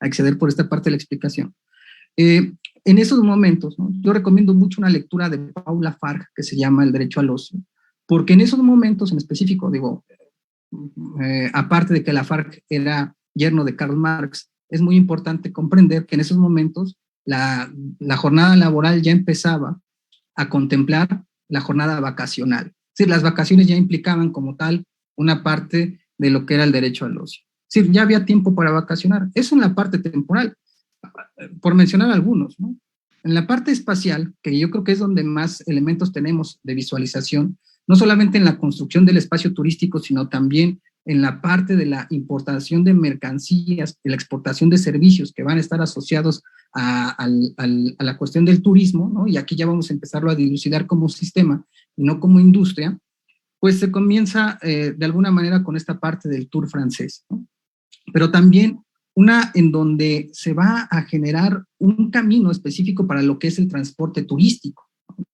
exceder por esta parte de la explicación. En esos momentos, ¿no? Yo recomiendo mucho una lectura de Paula Farc que se llama El derecho al ocio, porque en esos momentos en específico, digo, aparte de que la Farc era yerno de Karl Marx, es muy importante comprender que en esos momentos la jornada laboral ya empezaba a contemplar la jornada vacacional. Es decir, las vacaciones ya implicaban como tal una parte de lo que era el derecho al ocio. Es decir, ya había tiempo para vacacionar. Eso en la parte temporal, por mencionar algunos, ¿no? En la parte espacial, que yo creo que es donde más elementos tenemos de visualización, no solamente en la construcción del espacio turístico, sino también en la parte de la importación de mercancías, de la exportación de servicios que van a estar asociados a la cuestión del turismo, ¿no? Y aquí ya vamos a empezarlo a dilucidar como sistema y no como industria, pues se comienza de alguna manera con esta parte del tour francés, ¿no? Pero también una en donde se va a generar un camino específico para lo que es el transporte turístico, ¿no?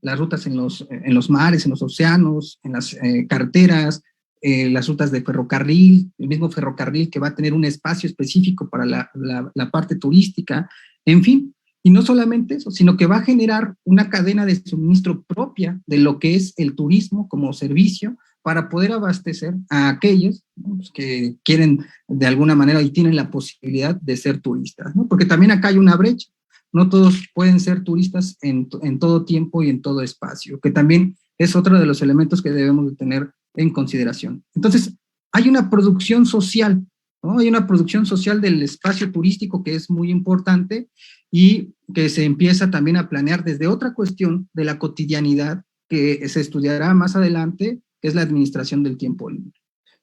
Las rutas en los mares, en los océanos, en las carreteras, las rutas de ferrocarril, el mismo ferrocarril que va a tener un espacio específico para la parte turística, en fin. Y no solamente eso, sino que va a generar una cadena de suministro propia de lo que es el turismo como servicio para poder abastecer a aquellos, ¿no?, pues que quieren de alguna manera y tienen la posibilidad de ser turistas, ¿no? Porque también acá hay una brecha. No todos pueden ser turistas en todo tiempo y en todo espacio, que también es otro de los elementos que debemos de tener en consideración. Entonces, hay una producción social, ¿no? Hay una producción social del espacio turístico que es muy importante y que se empieza también a planear desde otra cuestión de la cotidianidad que se estudiará más adelante, que es la administración del tiempo libre.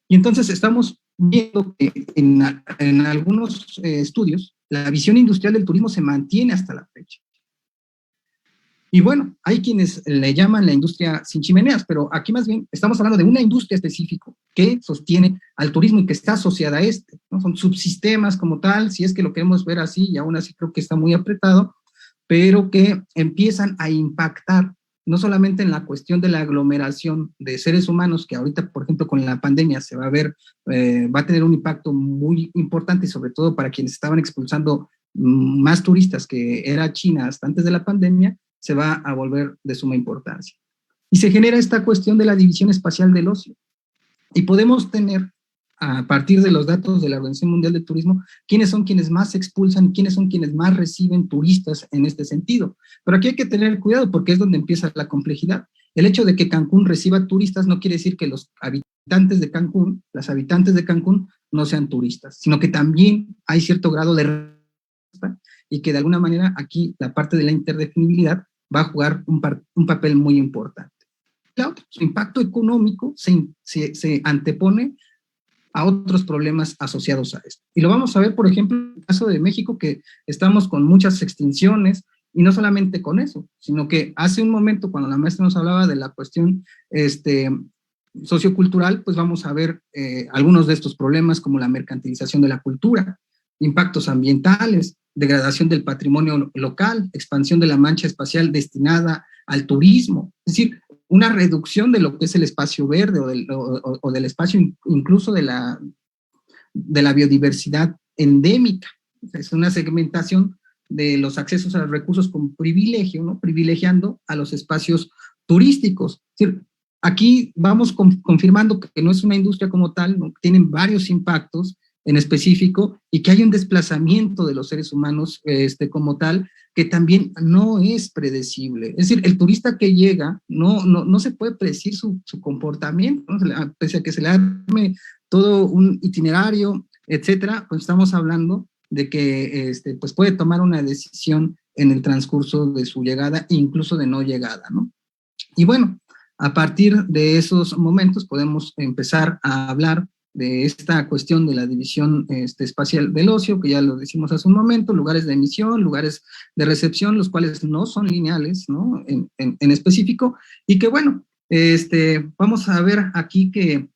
Y entonces estamos viendo que en algunos estudios la visión industrial del turismo se mantiene hasta la fecha. Y bueno, hay quienes le llaman la industria sin chimeneas, pero aquí más bien estamos hablando de una industria específica que sostiene al turismo y que está asociada a este, ¿no? Son subsistemas como tal, si es que lo queremos ver así, y aún así creo que está muy apretado, pero que empiezan a impactar no solamente en la cuestión de la aglomeración de seres humanos, que ahorita, por ejemplo, con la pandemia se va a ver, va a tener un impacto muy importante, sobre todo para quienes estaban expulsando más turistas que era China hasta antes de la pandemia, se va a volver de suma importancia. Y se genera esta cuestión de la división espacial del ocio. Y podemos tener, a partir de los datos de la Organización Mundial del Turismo, quiénes son quienes más expulsan y quiénes son quienes más reciben turistas en este sentido. Pero aquí hay que tener cuidado porque es donde empieza la complejidad. El hecho de que Cancún reciba turistas no quiere decir que los habitantes de Cancún, las habitantes de Cancún, no sean turistas, sino que también hay cierto grado de y que de alguna manera aquí la parte de la interdefinibilidad va a jugar un papel muy importante. Claro, su impacto económico se antepone a otros problemas asociados a esto. Y lo vamos a ver, por ejemplo, en el caso de México, que estamos con muchas extinciones, y no solamente con eso, sino que hace un momento, cuando la maestra nos hablaba de la cuestión sociocultural, pues vamos a ver algunos de estos problemas, como la mercantilización de la cultura, impactos ambientales, degradación del patrimonio local, expansión de la mancha espacial destinada al turismo, es decir, una reducción de lo que es el espacio verde o del espacio incluso de la biodiversidad endémica. Es una segmentación de los accesos a los recursos con privilegio, ¿no? Privilegiando a los espacios turísticos. Es decir, aquí vamos confirmando que no es una industria como tal, ¿no? Tienen varios impactos en específico y que hay un desplazamiento de los seres humanos como tal, que también no es predecible. Es decir, el turista que llega no se puede predecir su comportamiento, ¿no? Pese a que se le arme todo un itinerario, etcétera, pues estamos hablando de que pues puede tomar una decisión en el transcurso de su llegada, incluso de no llegada, ¿no? Y bueno, a partir de esos momentos podemos empezar a hablar de esta cuestión de la división espacial del ocio, que ya lo decimos hace un momento, lugares de emisión, lugares de recepción, los cuales no son lineales, ¿no? En específico, y que bueno, vamos a ver aquí que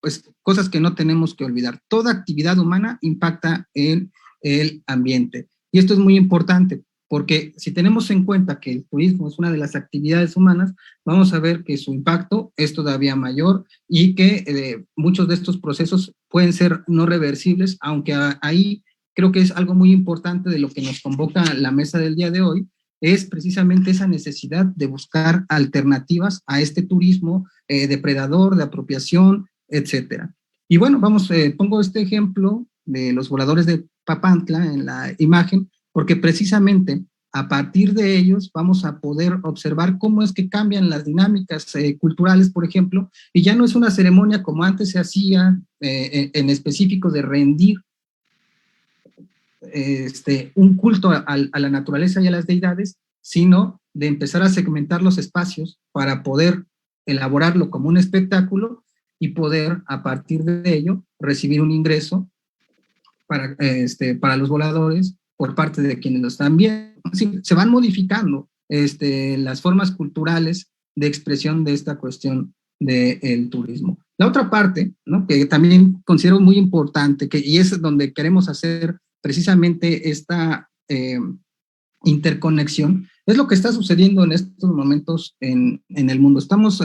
pues cosas que no tenemos que olvidar. Toda actividad humana impacta en el ambiente, y esto es muy importante, porque si tenemos en cuenta que el turismo es una de las actividades humanas, vamos a ver que su impacto es todavía mayor y que muchos de estos procesos pueden ser no reversibles, aunque ahí creo que es algo muy importante de lo que nos convoca la mesa del día de hoy, es precisamente esa necesidad de buscar alternativas a este turismo depredador, de apropiación, etcétera. Y bueno, pongo este ejemplo de los voladores de Papantla en la imagen, porque precisamente a partir de ellos vamos a poder observar cómo es que cambian las dinámicas culturales, por ejemplo, y ya no es una ceremonia como antes se hacía en específico de rendir un culto a la naturaleza y a las deidades, sino de empezar a segmentar los espacios para poder elaborarlo como un espectáculo y poder a partir de ello recibir un ingreso para los voladores por parte de quienes lo están viendo. Sí, se van modificando las formas culturales de expresión de esta cuestión del turismo. La otra parte, ¿no?, que también considero muy importante, y es donde queremos hacer precisamente esta interconexión, es lo que está sucediendo en estos momentos en el mundo. Estamos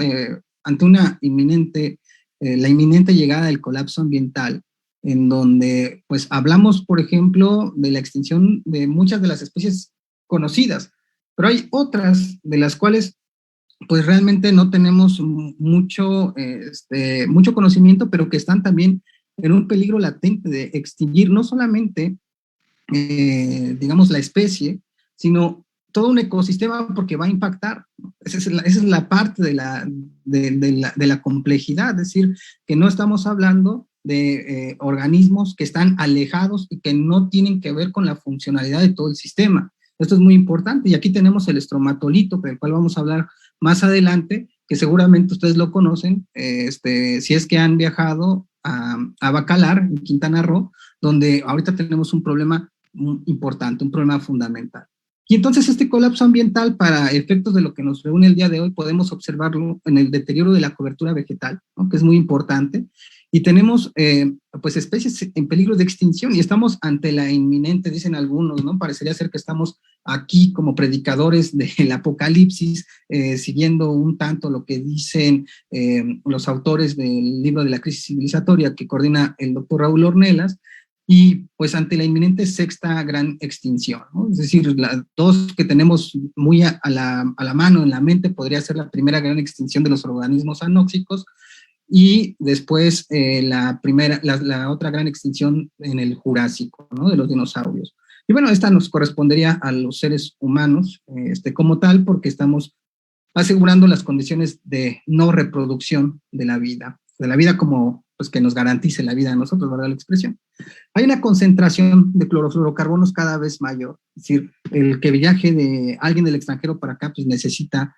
ante la inminente llegada del colapso ambiental, en donde pues hablamos, por ejemplo, de la extinción de muchas de las especies conocidas, pero hay otras de las cuales pues realmente no tenemos mucho conocimiento, pero que están también en un peligro latente de extinguir no solamente, digamos, la especie, sino todo un ecosistema, porque va a impactar. Esa es la parte de la complejidad, es decir, que no estamos hablando de organismos que están alejados y que no tienen que ver con la funcionalidad de todo el sistema. Esto es muy importante, y aquí tenemos el estromatolito, del cual vamos a hablar más adelante, que seguramente ustedes lo conocen, si es que han viajado a Bacalar, en Quintana Roo, donde ahorita tenemos un problema importante, un problema fundamental. Y entonces este colapso ambiental, para efectos de lo que nos reúne el día de hoy, podemos observarlo en el deterioro de la cobertura vegetal, ¿no?, que es muy importante, y tenemos pues especies en peligro de extinción, y estamos ante la inminente, dicen algunos, ¿no? Parecería ser que estamos aquí como predicadores del apocalipsis, siguiendo un tanto lo que dicen los autores del libro de la crisis civilizatoria que coordina el doctor Raúl Ornelas, y pues ante la inminente sexta gran extinción, ¿no? Es decir, las dos que tenemos muy a la mano en la mente podría ser la primera gran extinción de los organismos anóxicos, y después la otra gran extinción en el Jurásico, ¿no?, de los dinosaurios. Y bueno, esta nos correspondería a los seres humanos como tal, porque estamos asegurando las condiciones de no reproducción de la vida como pues que nos garantice la vida a nosotros, ¿verdad la expresión? Hay una concentración de clorofluorocarbonos cada vez mayor, es decir, el que viaje de alguien del extranjero para acá pues necesita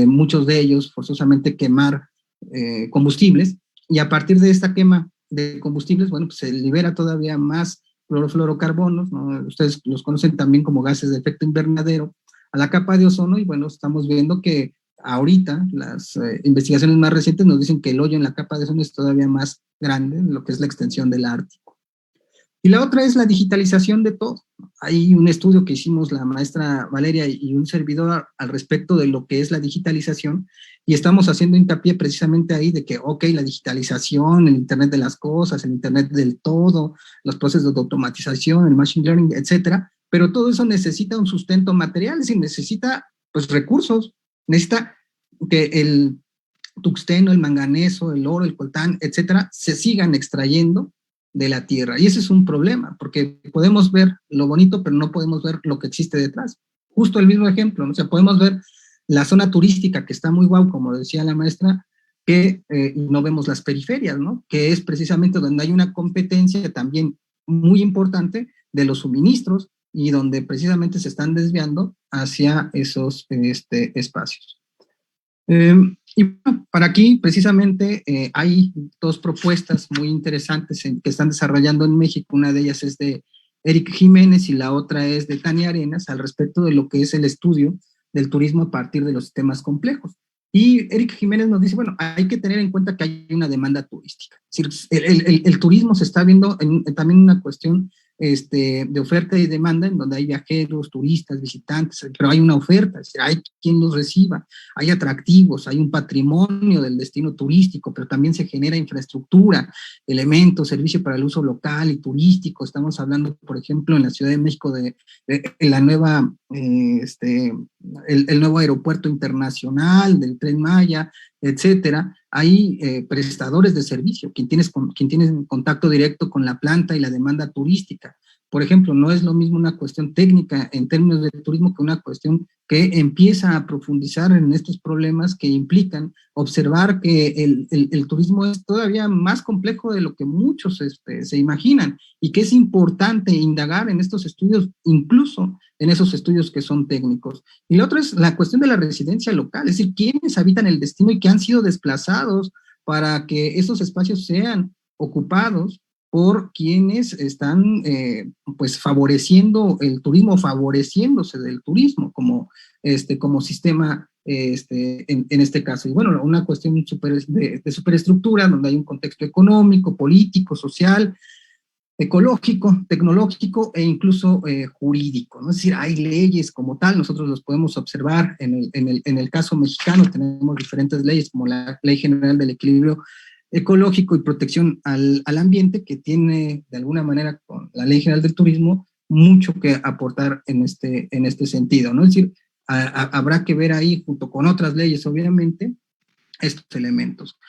muchos de ellos forzosamente quemar combustibles, y a partir de esta quema de combustibles, bueno, pues se libera todavía más clorofluorocarbonos, ¿no? Ustedes los conocen también como gases de efecto invernadero, a la capa de ozono, y bueno, estamos viendo que ahorita las investigaciones más recientes nos dicen que el hoyo en la capa de ozono es todavía más grande, lo que es la extensión del Ártico. Y la otra es la digitalización de todo. Hay un estudio que hicimos la maestra Valeria y un servidor al respecto de lo que es la digitalización, y estamos haciendo hincapié precisamente ahí de que, ok, la digitalización, el Internet de las cosas, el Internet del todo, los procesos de automatización, el machine learning, etcétera, pero todo eso necesita un sustento material, es decir, necesita pues recursos, necesita que el tuxteno, el manganeso, el oro, el coltán, etcétera, se sigan extrayendo de la tierra. Y ese es un problema, porque podemos ver lo bonito, pero no podemos ver lo que existe detrás. Justo el mismo ejemplo, ¿no? O sea, podemos ver la zona turística, que está muy guau, como decía la maestra, que no vemos las periferias, ¿no? Que es precisamente donde hay una competencia también muy importante de los suministros, y donde precisamente se están desviando hacia esos espacios. Y bueno, para aquí precisamente hay dos propuestas muy interesantes que están desarrollando en México. Una de ellas es de Eric Jiménez y la otra es de Tania Arenas, al respecto de lo que es el estudio del turismo a partir de los sistemas complejos. Y Eric Jiménez nos dice, bueno, hay que tener en cuenta que hay una demanda turística. Es decir, el turismo se está viendo también una cuestión de oferta y demanda, en donde hay viajeros, turistas, visitantes, pero hay una oferta, es decir, hay quien los reciba, hay atractivos, hay un patrimonio del destino turístico, pero también se genera infraestructura, elementos, servicio para el uso local y turístico. Estamos hablando, por ejemplo, en la Ciudad de México de la nueva, el nuevo aeropuerto internacional, del Tren Maya, etcétera. Hay prestadores de servicio, quien tiene contacto directo con la planta y la demanda turística. Por ejemplo, no es lo mismo una cuestión técnica en términos de turismo que una cuestión que empieza a profundizar en estos problemas que implican observar que el turismo es todavía más complejo de lo que muchos se imaginan, y que es importante indagar en estos estudios, incluso en esos estudios que son técnicos. Y la otra es la cuestión de la residencia local, es decir, quiénes habitan el destino y que han sido desplazados para que esos espacios sean ocupados por quienes están pues favoreciendo el turismo, favoreciéndose del turismo como sistema en este caso. Y bueno, una cuestión de superestructura, donde hay un contexto económico, político, social, ecológico, tecnológico e incluso jurídico, ¿no? Es decir, hay leyes como tal, nosotros los podemos observar en el caso mexicano. Tenemos diferentes leyes, como la Ley General del Equilibrio Ecológico y Protección al Ambiente, que tiene de alguna manera con la Ley General del Turismo mucho que aportar en este sentido, ¿no? Es decir, habrá que ver ahí, junto con otras leyes, obviamente, estos elementos.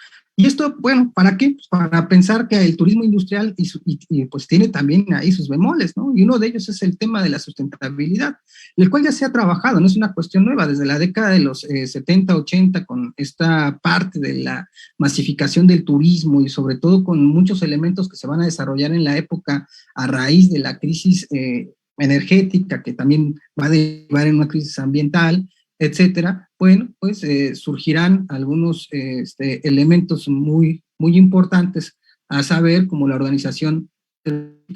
Y esto, bueno, ¿para qué? Pues para pensar que el turismo industrial y pues tiene también ahí sus bemoles, ¿no? Y uno de ellos es el tema de la sustentabilidad, el cual ya se ha trabajado, no es una cuestión nueva, desde la década de los 70, 80, con esta parte de la masificación del turismo, y sobre todo con muchos elementos que se van a desarrollar en la época a raíz de la crisis energética, que también va a derivar en una crisis ambiental, etcétera. Bueno, pues surgirán algunos elementos muy, muy importantes a saber, como la Organización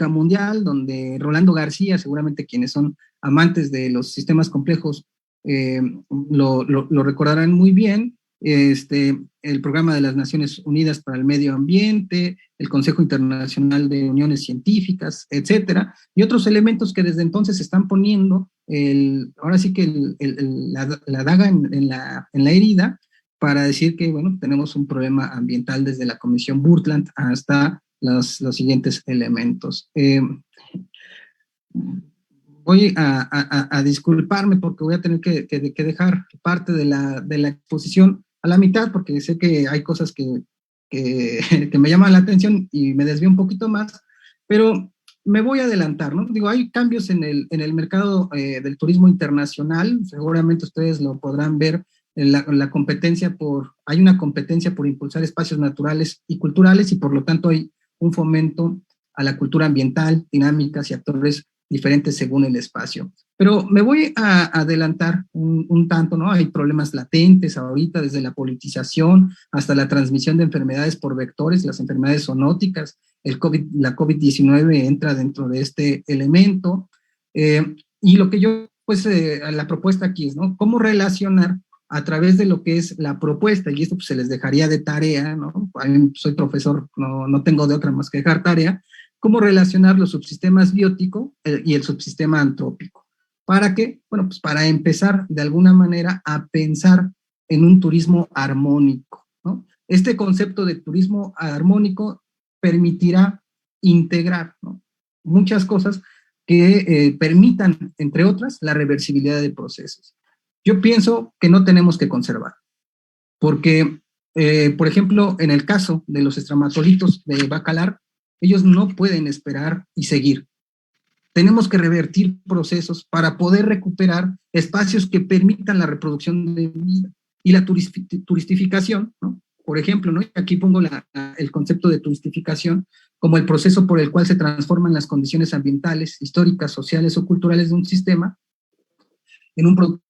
Mundial, donde Rolando García, seguramente quienes son amantes de los sistemas complejos lo recordarán muy bien, el Programa de las Naciones Unidas para el Medio Ambiente, el Consejo Internacional de Uniones Científicas, etcétera, y otros elementos que desde entonces se están poniendo, ahora sí que la daga en la herida, para decir que, bueno, tenemos un problema ambiental desde la Comisión Brundtland hasta los siguientes elementos. Voy a disculparme porque voy a tener que dejar parte de la exposición a la mitad, porque sé que hay cosas que me llaman la atención y me desvío un poquito más, pero me voy a adelantar, ¿no? Digo, hay cambios en el mercado del turismo internacional, seguramente ustedes lo podrán ver en la competencia hay una competencia por impulsar espacios naturales y culturales, y por lo tanto hay un fomento a la cultura ambiental, dinámicas y actores diferentes según el espacio. Pero me voy a adelantar un tanto, ¿no? Hay problemas latentes ahorita, desde la politización hasta la transmisión de enfermedades por vectores, las enfermedades zoonóticas, la COVID-19 entra dentro de este elemento. Y lo que yo, pues, la propuesta aquí es, ¿no? ¿Cómo relacionar a través de lo que es la propuesta? Y esto pues, se les dejaría de tarea, ¿no? A mí, soy profesor, no tengo de otra más que dejar tarea. ¿Cómo relacionar los subsistemas bióticos y el subsistema antrópico? ¿Para qué? Bueno, pues para empezar de alguna manera a pensar en un turismo armónico, ¿no? Este concepto de turismo armónico permitirá integrar, ¿no?, muchas cosas que permitan, entre otras, la reversibilidad de procesos. Yo pienso que no tenemos que conservar, porque, por ejemplo, en el caso de los estramatolitos de Bacalar, ellos no pueden esperar y seguir. Tenemos que revertir procesos para poder recuperar espacios que permitan la reproducción de vida y la turistificación, ¿no? Por ejemplo, ¿no? Aquí pongo el concepto de turistificación como el proceso por el cual se transforman las condiciones ambientales, históricas, sociales o culturales de un sistema en un producto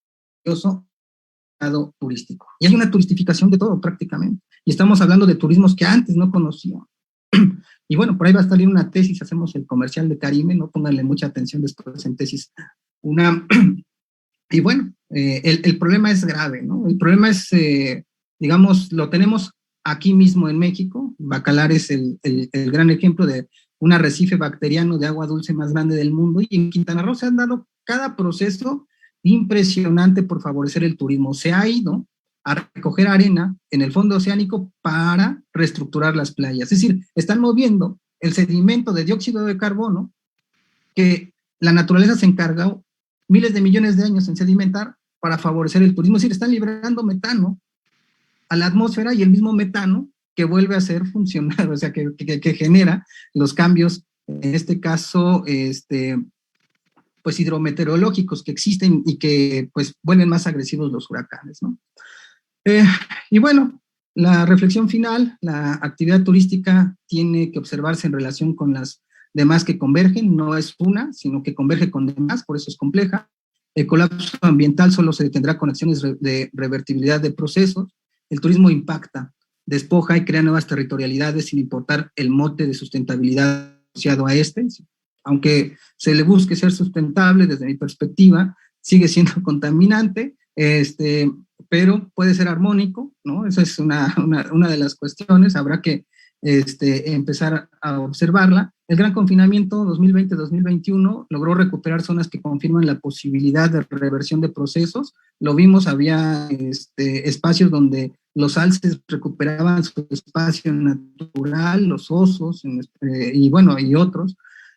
turístico. Y hay una turistificación de todo prácticamente. Y estamos hablando de turismos que antes no conocíamos. Y bueno, por ahí va a salir una tesis, hacemos el comercial de Karime, no pónganle mucha atención después en tesis. Y bueno, el problema es grave, ¿no? El problema es, digamos, lo tenemos aquí mismo en México. Bacalar es el gran ejemplo de un arrecife bacteriano de agua dulce más grande del mundo, y en Quintana Roo se han dado cada proceso impresionante por favorecer el turismo. Se ha ido a recoger arena en el fondo oceánico para reestructurar las playas. Es decir, están moviendo el sedimento de dióxido de carbono que la naturaleza se encargó miles de millones de años en sedimentar para favorecer el turismo. Es decir, están liberando metano a la atmósfera, y el mismo metano que vuelve a ser funcional, o sea, que genera los cambios, en este caso, pues hidrometeorológicos que existen y que pues vuelven más agresivos los huracanes, ¿no? Y bueno, la reflexión final: la actividad turística tiene que observarse en relación con las demás que convergen, no es una, sino que converge con demás, por eso es compleja. El colapso ambiental solo se detendrá con acciones de revertibilidad de procesos. El turismo impacta, despoja y crea nuevas territorialidades sin importar el mote de sustentabilidad asociado a aunque se le busque ser sustentable, desde mi perspectiva, sigue siendo contaminante, pero puede ser armónico, ¿no? Esa es una de las cuestiones, habrá que empezar a observarla. El gran confinamiento 2020-2021 logró recuperar zonas que confirman la posibilidad de reversión de procesos. Lo vimos, había espacios donde los alces recuperaban su espacio natural, los osos, y bueno, y otros.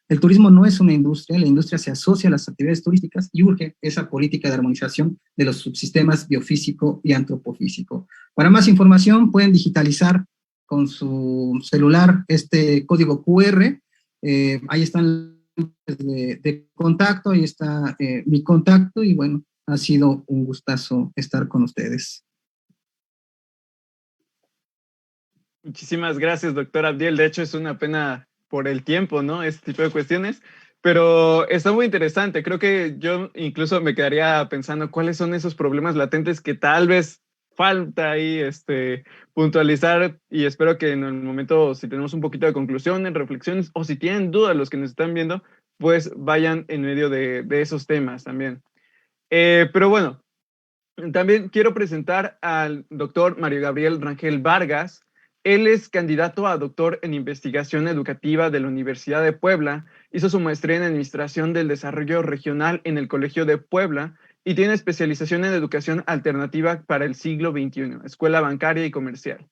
El turismo no es una industria, la industria se asocia a las actividades turísticas y urge esa política de armonización de los subsistemas biofísico y antropofísico. Para más información pueden digitalizar con su celular este código QR, ahí están de contacto, ahí está mi contacto, y bueno, ha sido un gustazo estar con ustedes.
Muchísimas gracias, doctor Abdiel. De hecho, es una pena por el tiempo, ¿no? Este tipo de cuestiones, pero está muy interesante. Creo que yo incluso me quedaría pensando cuáles son esos problemas latentes que tal vez falta ahí puntualizar, y espero que en el momento, si tenemos un poquito de conclusiones, reflexiones, o si tienen dudas los que nos están viendo, pues vayan en medio de esos temas también. Pero bueno, también quiero presentar al doctor Mario Gabriel Rangel Vargas. Él es candidato a doctor en investigación educativa de la Universidad de Puebla, hizo su maestría en Administración del Desarrollo Regional en el Colegio de Puebla y tiene especialización en Educación Alternativa para el siglo XXI, Escuela Bancaria y Comercial.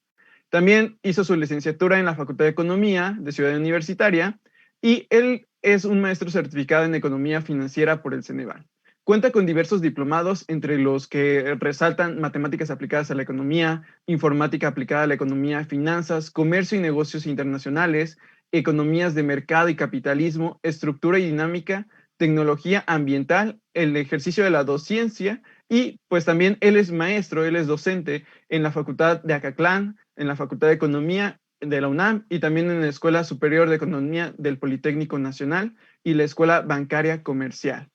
También hizo su licenciatura en la Facultad de Economía de Ciudad Universitaria y él es un maestro certificado en Economía Financiera por el Ceneval. Cuenta con diversos diplomados, entre los que resaltan matemáticas aplicadas a la economía, informática aplicada a la economía, finanzas, comercio y negocios internacionales, economías de mercado y capitalismo, estructura y dinámica, tecnología ambiental, el ejercicio de la docencia, y pues también él es maestro, él es docente en la Facultad de Acatlán, en la Facultad de Economía de la UNAM y también en la Escuela Superior de Economía del Politécnico Nacional y la Escuela Bancaria Comercial.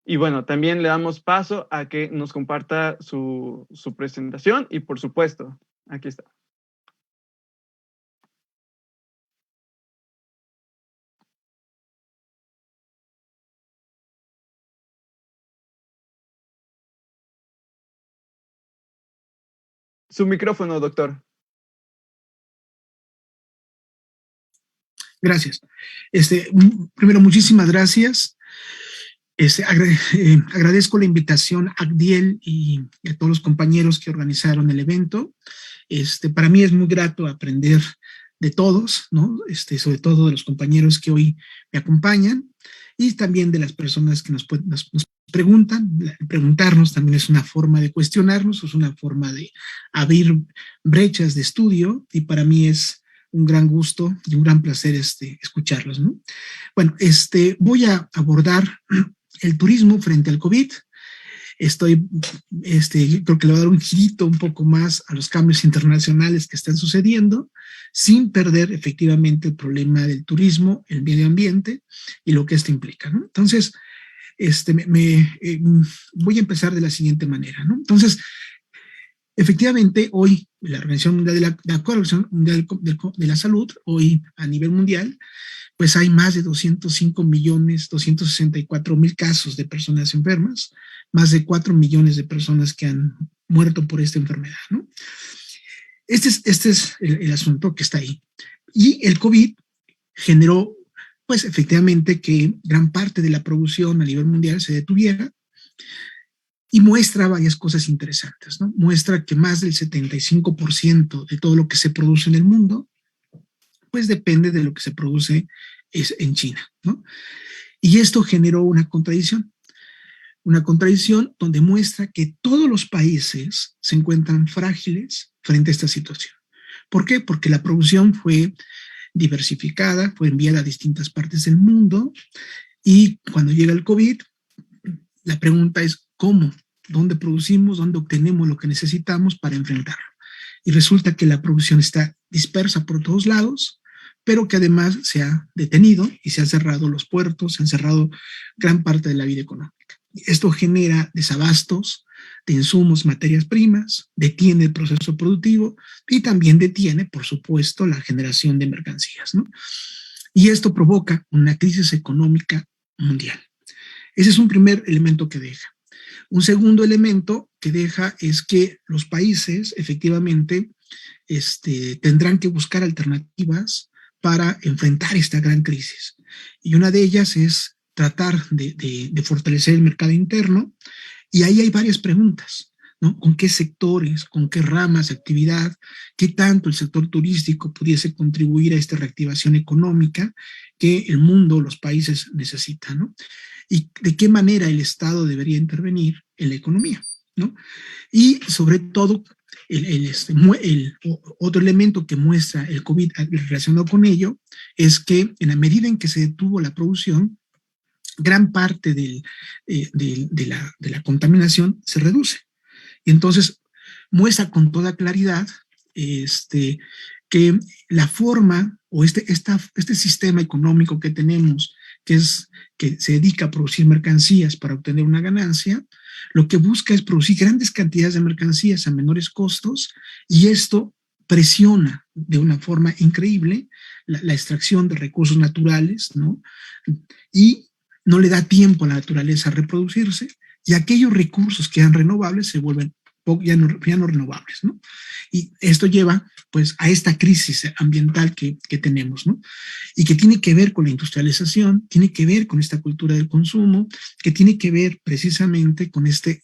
Y bueno, también le damos paso a que nos comparta su presentación y por supuesto, aquí está. Su micrófono, doctor.
Gracias. Primero, muchísimas gracias. Agradezco la invitación a Agdiel y a todos los compañeros que organizaron el evento. Para mí es muy grato aprender de todos, ¿no? Sobre todo de los compañeros que hoy me acompañan y también de las personas que nos preguntan. Preguntarnos también es una forma de cuestionarnos, es una forma de abrir brechas de estudio y para mí es un gran gusto y un gran placer escucharlos, ¿no? Bueno, voy a abordar el turismo frente al COVID. Creo que le voy a dar un girito un poco más a los cambios internacionales que están sucediendo, sin perder efectivamente el problema del turismo, el medio ambiente y lo que esto implica, ¿no? Entonces, voy a empezar de la siguiente manera, ¿no? Entonces, efectivamente, hoy la Organización Mundial de la Salud, hoy a nivel mundial, pues hay más de 205.264.000 casos de personas enfermas, más de 4 millones de personas que han muerto por esta enfermedad, ¿no? Este es el asunto que está ahí. Y el COVID generó, pues efectivamente, que gran parte de la producción a nivel mundial se detuviera y muestra varias cosas interesantes, ¿no? Muestra que más del 75% de todo lo que se produce en el mundo pues depende de lo que se produce en China, ¿no? Y esto generó una contradicción donde muestra que todos los países se encuentran frágiles frente a esta situación. ¿Por qué? Porque la producción fue diversificada, fue enviada a distintas partes del mundo y cuando llega el COVID, la pregunta es ¿cómo? ¿Dónde producimos? ¿Dónde obtenemos lo que necesitamos para enfrentarlo? Y resulta que la producción está dispersa por todos lados, pero que además se ha detenido y se han cerrado los puertos, se han cerrado gran parte de la vida económica. Esto genera desabastos de insumos, materias primas, detiene el proceso productivo y también detiene, por supuesto, la generación de mercancías, ¿no? Y esto provoca una crisis económica mundial. Ese es un primer elemento que deja. Un segundo elemento que deja es que los países efectivamente tendrán que buscar alternativas para enfrentar esta gran crisis. Y una de ellas es tratar de fortalecer el mercado interno, y ahí hay varias preguntas, ¿no? ¿Con qué sectores, con qué ramas de actividad, qué tanto el sector turístico pudiese contribuir a esta reactivación económica que el mundo, los países necesitan, ¿no? Y de qué manera el Estado debería intervenir en la economía, ¿no? Y sobre todo, otro elemento que muestra el COVID relacionado con ello es que en la medida en que se detuvo la producción, gran parte de la contaminación se reduce. Y entonces muestra con toda claridad que la forma o este sistema económico que tenemos, que se dedica a producir mercancías para obtener una ganancia, lo que busca es producir grandes cantidades de mercancías a menores costos, y esto presiona de una forma increíble la extracción de recursos naturales, ¿no? Y no le da tiempo a la naturaleza a reproducirse, y aquellos recursos que eran renovables se vuelven ya no renovables, ¿no? Y esto lleva, pues, a esta crisis ambiental que tenemos, ¿no? Y que tiene que ver con la industrialización, tiene que ver con esta cultura del consumo, que tiene que ver precisamente con ese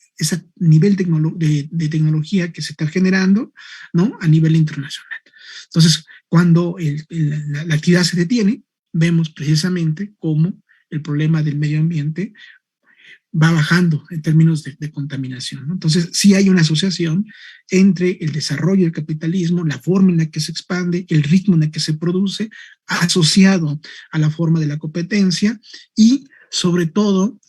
nivel de tecnología que se está generando, ¿no? A nivel internacional. Entonces, cuando la actividad se detiene, vemos precisamente cómo el problema del medio ambiente va bajando en términos de contaminación, ¿no? Entonces, sí hay una asociación entre el desarrollo del capitalismo, la forma en la que se expande, el ritmo en el que se produce, asociado a la forma de la competencia, y sobre todo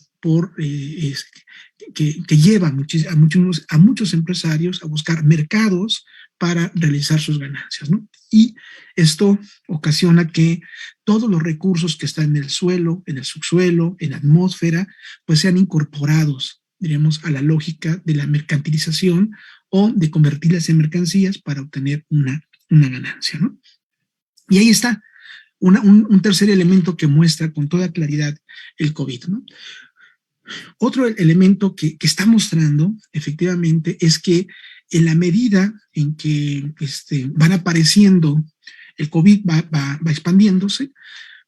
que lleva a muchos empresarios a buscar mercados para realizar sus ganancias, ¿no? Y esto ocasiona que todos los recursos que están en el suelo, en el subsuelo, en la atmósfera, pues sean incorporados, diríamos, a la lógica de la mercantilización o de convertirlas en mercancías para obtener una ganancia, ¿no? Y ahí está un tercer elemento que muestra con toda claridad el COVID, ¿no? Otro elemento que está mostrando efectivamente es que en la medida en que van apareciendo, el COVID va expandiéndose,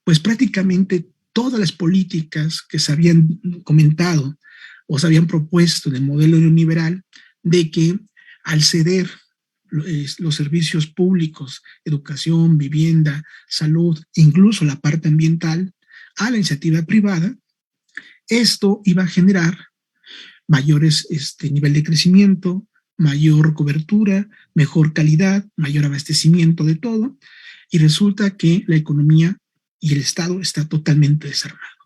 pues prácticamente todas las políticas que se habían comentado o se habían propuesto en el modelo neoliberal, de que al ceder los servicios públicos, educación, vivienda, salud, incluso la parte ambiental, a la iniciativa privada, esto iba a generar mayores nivel de crecimiento, mayor cobertura, mejor calidad, mayor abastecimiento de todo, y resulta que la economía y el Estado está totalmente desarmado.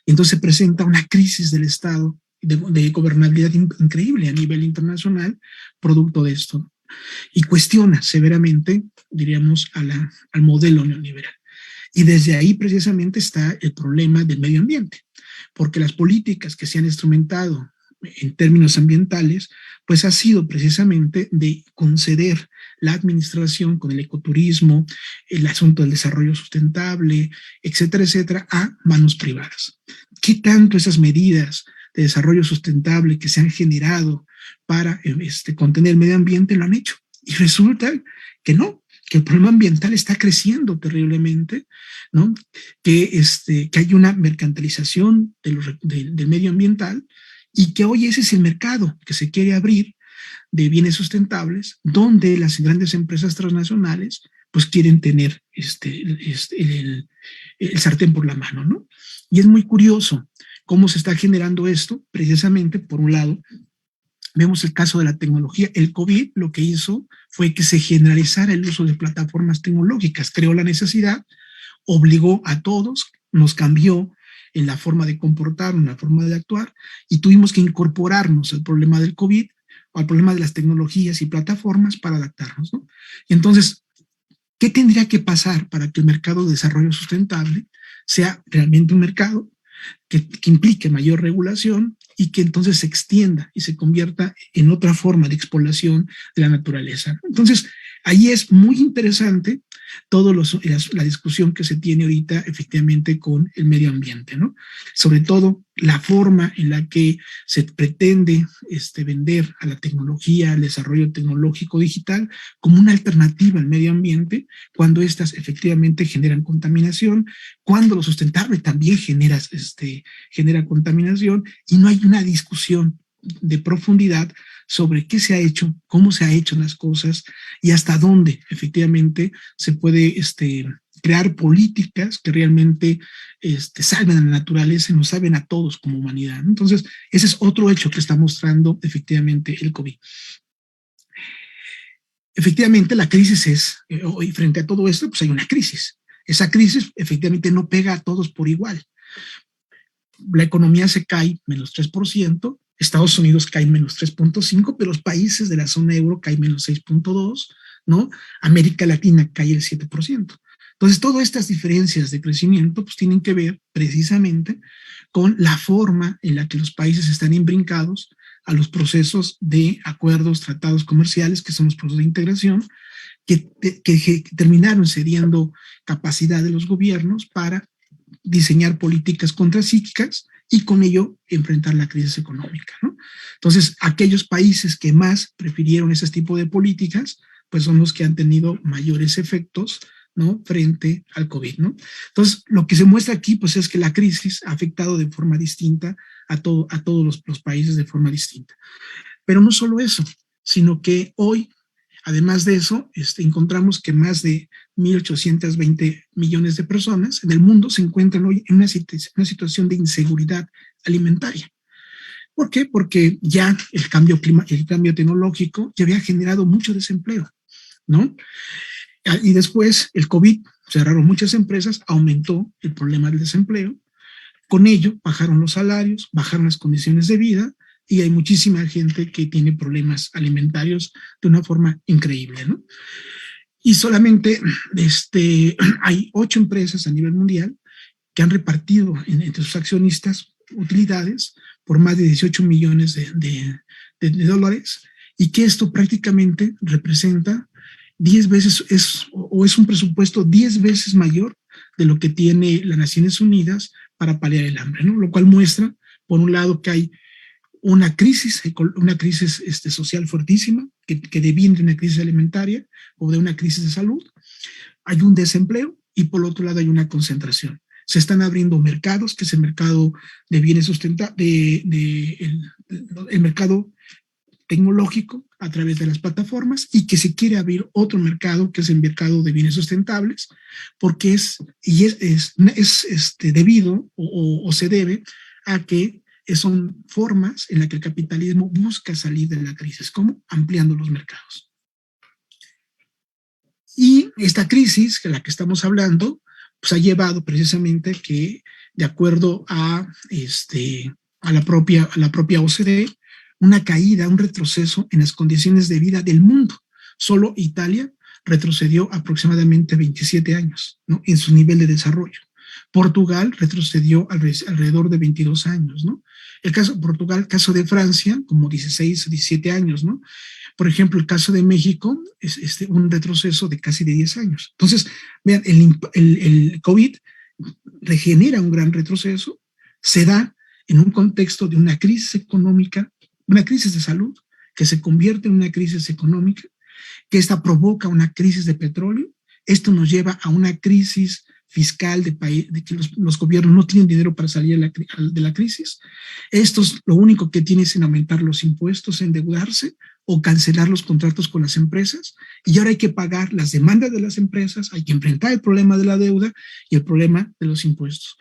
Entonces se presenta una crisis del Estado, de gobernabilidad increíble a nivel internacional, producto de esto, y cuestiona severamente, diríamos, al modelo neoliberal. Y desde ahí precisamente está el problema del medio ambiente, porque las políticas que se han instrumentado en términos ambientales, pues ha sido precisamente de conceder la administración con el ecoturismo, el asunto del desarrollo sustentable, etcétera, etcétera, a manos privadas. ¿Qué tanto esas medidas de desarrollo sustentable que se han generado para contener el medio ambiente lo han hecho? Y resulta que no, que el problema ambiental está creciendo terriblemente, ¿no? Que hay una mercantilización del medio ambiental, y que hoy ese es el mercado que se quiere abrir de bienes sustentables, donde las grandes empresas transnacionales pues quieren tener el sartén por la mano, ¿no? Y es muy curioso cómo se está generando esto. Precisamente, por un lado, vemos el caso de la tecnología. El COVID lo que hizo fue que se generalizara el uso de plataformas tecnológicas, creó la necesidad, obligó a todos, nos cambió en la forma de comportar, en la forma de actuar, y tuvimos que incorporarnos al problema del COVID o al problema de las tecnologías y plataformas para adaptarnos, ¿no? Y entonces, ¿qué tendría que pasar para que el mercado de desarrollo sustentable sea realmente un mercado que implique mayor regulación y que entonces se extienda y se convierta en otra forma de explotación de la naturaleza? Entonces, ahí es muy interesante la discusión que se tiene ahorita efectivamente con el medio ambiente, ¿no? Sobre todo la forma en la que se pretende vender a la tecnología, al desarrollo tecnológico digital como una alternativa al medio ambiente, cuando estas efectivamente generan contaminación, cuando lo sustentable también genera contaminación, y no hay una discusión de profundidad sobre qué se ha hecho, cómo se han hecho las cosas y hasta dónde efectivamente se puede crear políticas que realmente salven a la naturaleza y nos salven a todos como humanidad. Entonces, ese es otro hecho que está mostrando efectivamente el COVID. Efectivamente, la crisis es, y frente a todo esto, pues hay una crisis. Esa crisis efectivamente no pega a todos por igual. La economía se cae menos 3%, Estados Unidos cae menos 3.5%, pero los países de la zona euro caen menos 6.2%, ¿no? América Latina cae el 7%. Entonces, todas estas diferencias de crecimiento pues tienen que ver precisamente con la forma en la que los países están imbrincados a los procesos de acuerdos, tratados comerciales, que son los procesos de integración, que terminaron cediendo capacidad de los gobiernos para diseñar políticas contracíclicas y con ello enfrentar la crisis económica, ¿no? Entonces, aquellos países que más prefirieron ese tipo de políticas, pues son los que han tenido mayores efectos, ¿no?, frente al COVID, ¿no? Entonces, lo que se muestra aquí, pues, es que la crisis ha afectado de forma distinta a todos los países de forma distinta. Pero no solo eso, sino que hoy, además de eso, encontramos que más de 1.820 millones de personas en el mundo se encuentran hoy en una situación de inseguridad alimentaria. ¿Por qué? Porque ya el cambio tecnológico ya había generado mucho desempleo, ¿no? Y después el COVID, cerraron muchas empresas, aumentó el problema del desempleo. Con ello bajaron los salarios, bajaron las condiciones de vida y hay muchísima gente que tiene problemas alimentarios de una forma increíble, ¿no? Y solamente hay 8 empresas a nivel mundial que han repartido entre sus accionistas utilidades por más de 18 millones de dólares, y que esto prácticamente representa 10 veces, es un presupuesto 10 veces mayor de lo que tiene las Naciones Unidas para paliar el hambre, ¿no? Lo cual muestra, por un lado, que hay una crisis social fuertísima, que deviene de una crisis alimentaria o de una crisis de salud. Hay un desempleo y por otro lado hay una concentración. Se están abriendo mercados, que es el mercado de bienes sustentables, el mercado tecnológico a través de las plataformas, y que se quiere abrir otro mercado, que es el mercado de bienes sustentables, porque es debido o se debe a que son formas en las que el capitalismo busca salir de la crisis, como ampliando los mercados. Y esta crisis, de la que estamos hablando, pues ha llevado precisamente que, de acuerdo a la propia OCDE, una caída, un retroceso en las condiciones de vida del mundo. Solo Italia retrocedió aproximadamente 27 años, ¿no?, en su nivel de desarrollo. Portugal retrocedió alrededor de 22 años, ¿no? El caso de Portugal, el caso de Francia, como 16 o 17 años, ¿no? Por ejemplo, el caso de México es un retroceso de casi de 10 años. Entonces, vean, el COVID regenera un gran retroceso, se da en un contexto de una crisis económica, una crisis de salud, que se convierte en una crisis económica, que esta provoca una crisis de petróleo. Esto nos lleva a una crisis fiscal de que los gobiernos no tienen dinero para salir de la crisis. Estos lo único que tienen es en aumentar los impuestos, endeudarse o cancelar los contratos con las empresas, y ahora hay que pagar las demandas de las empresas, hay que enfrentar el problema de la deuda y el problema de los impuestos.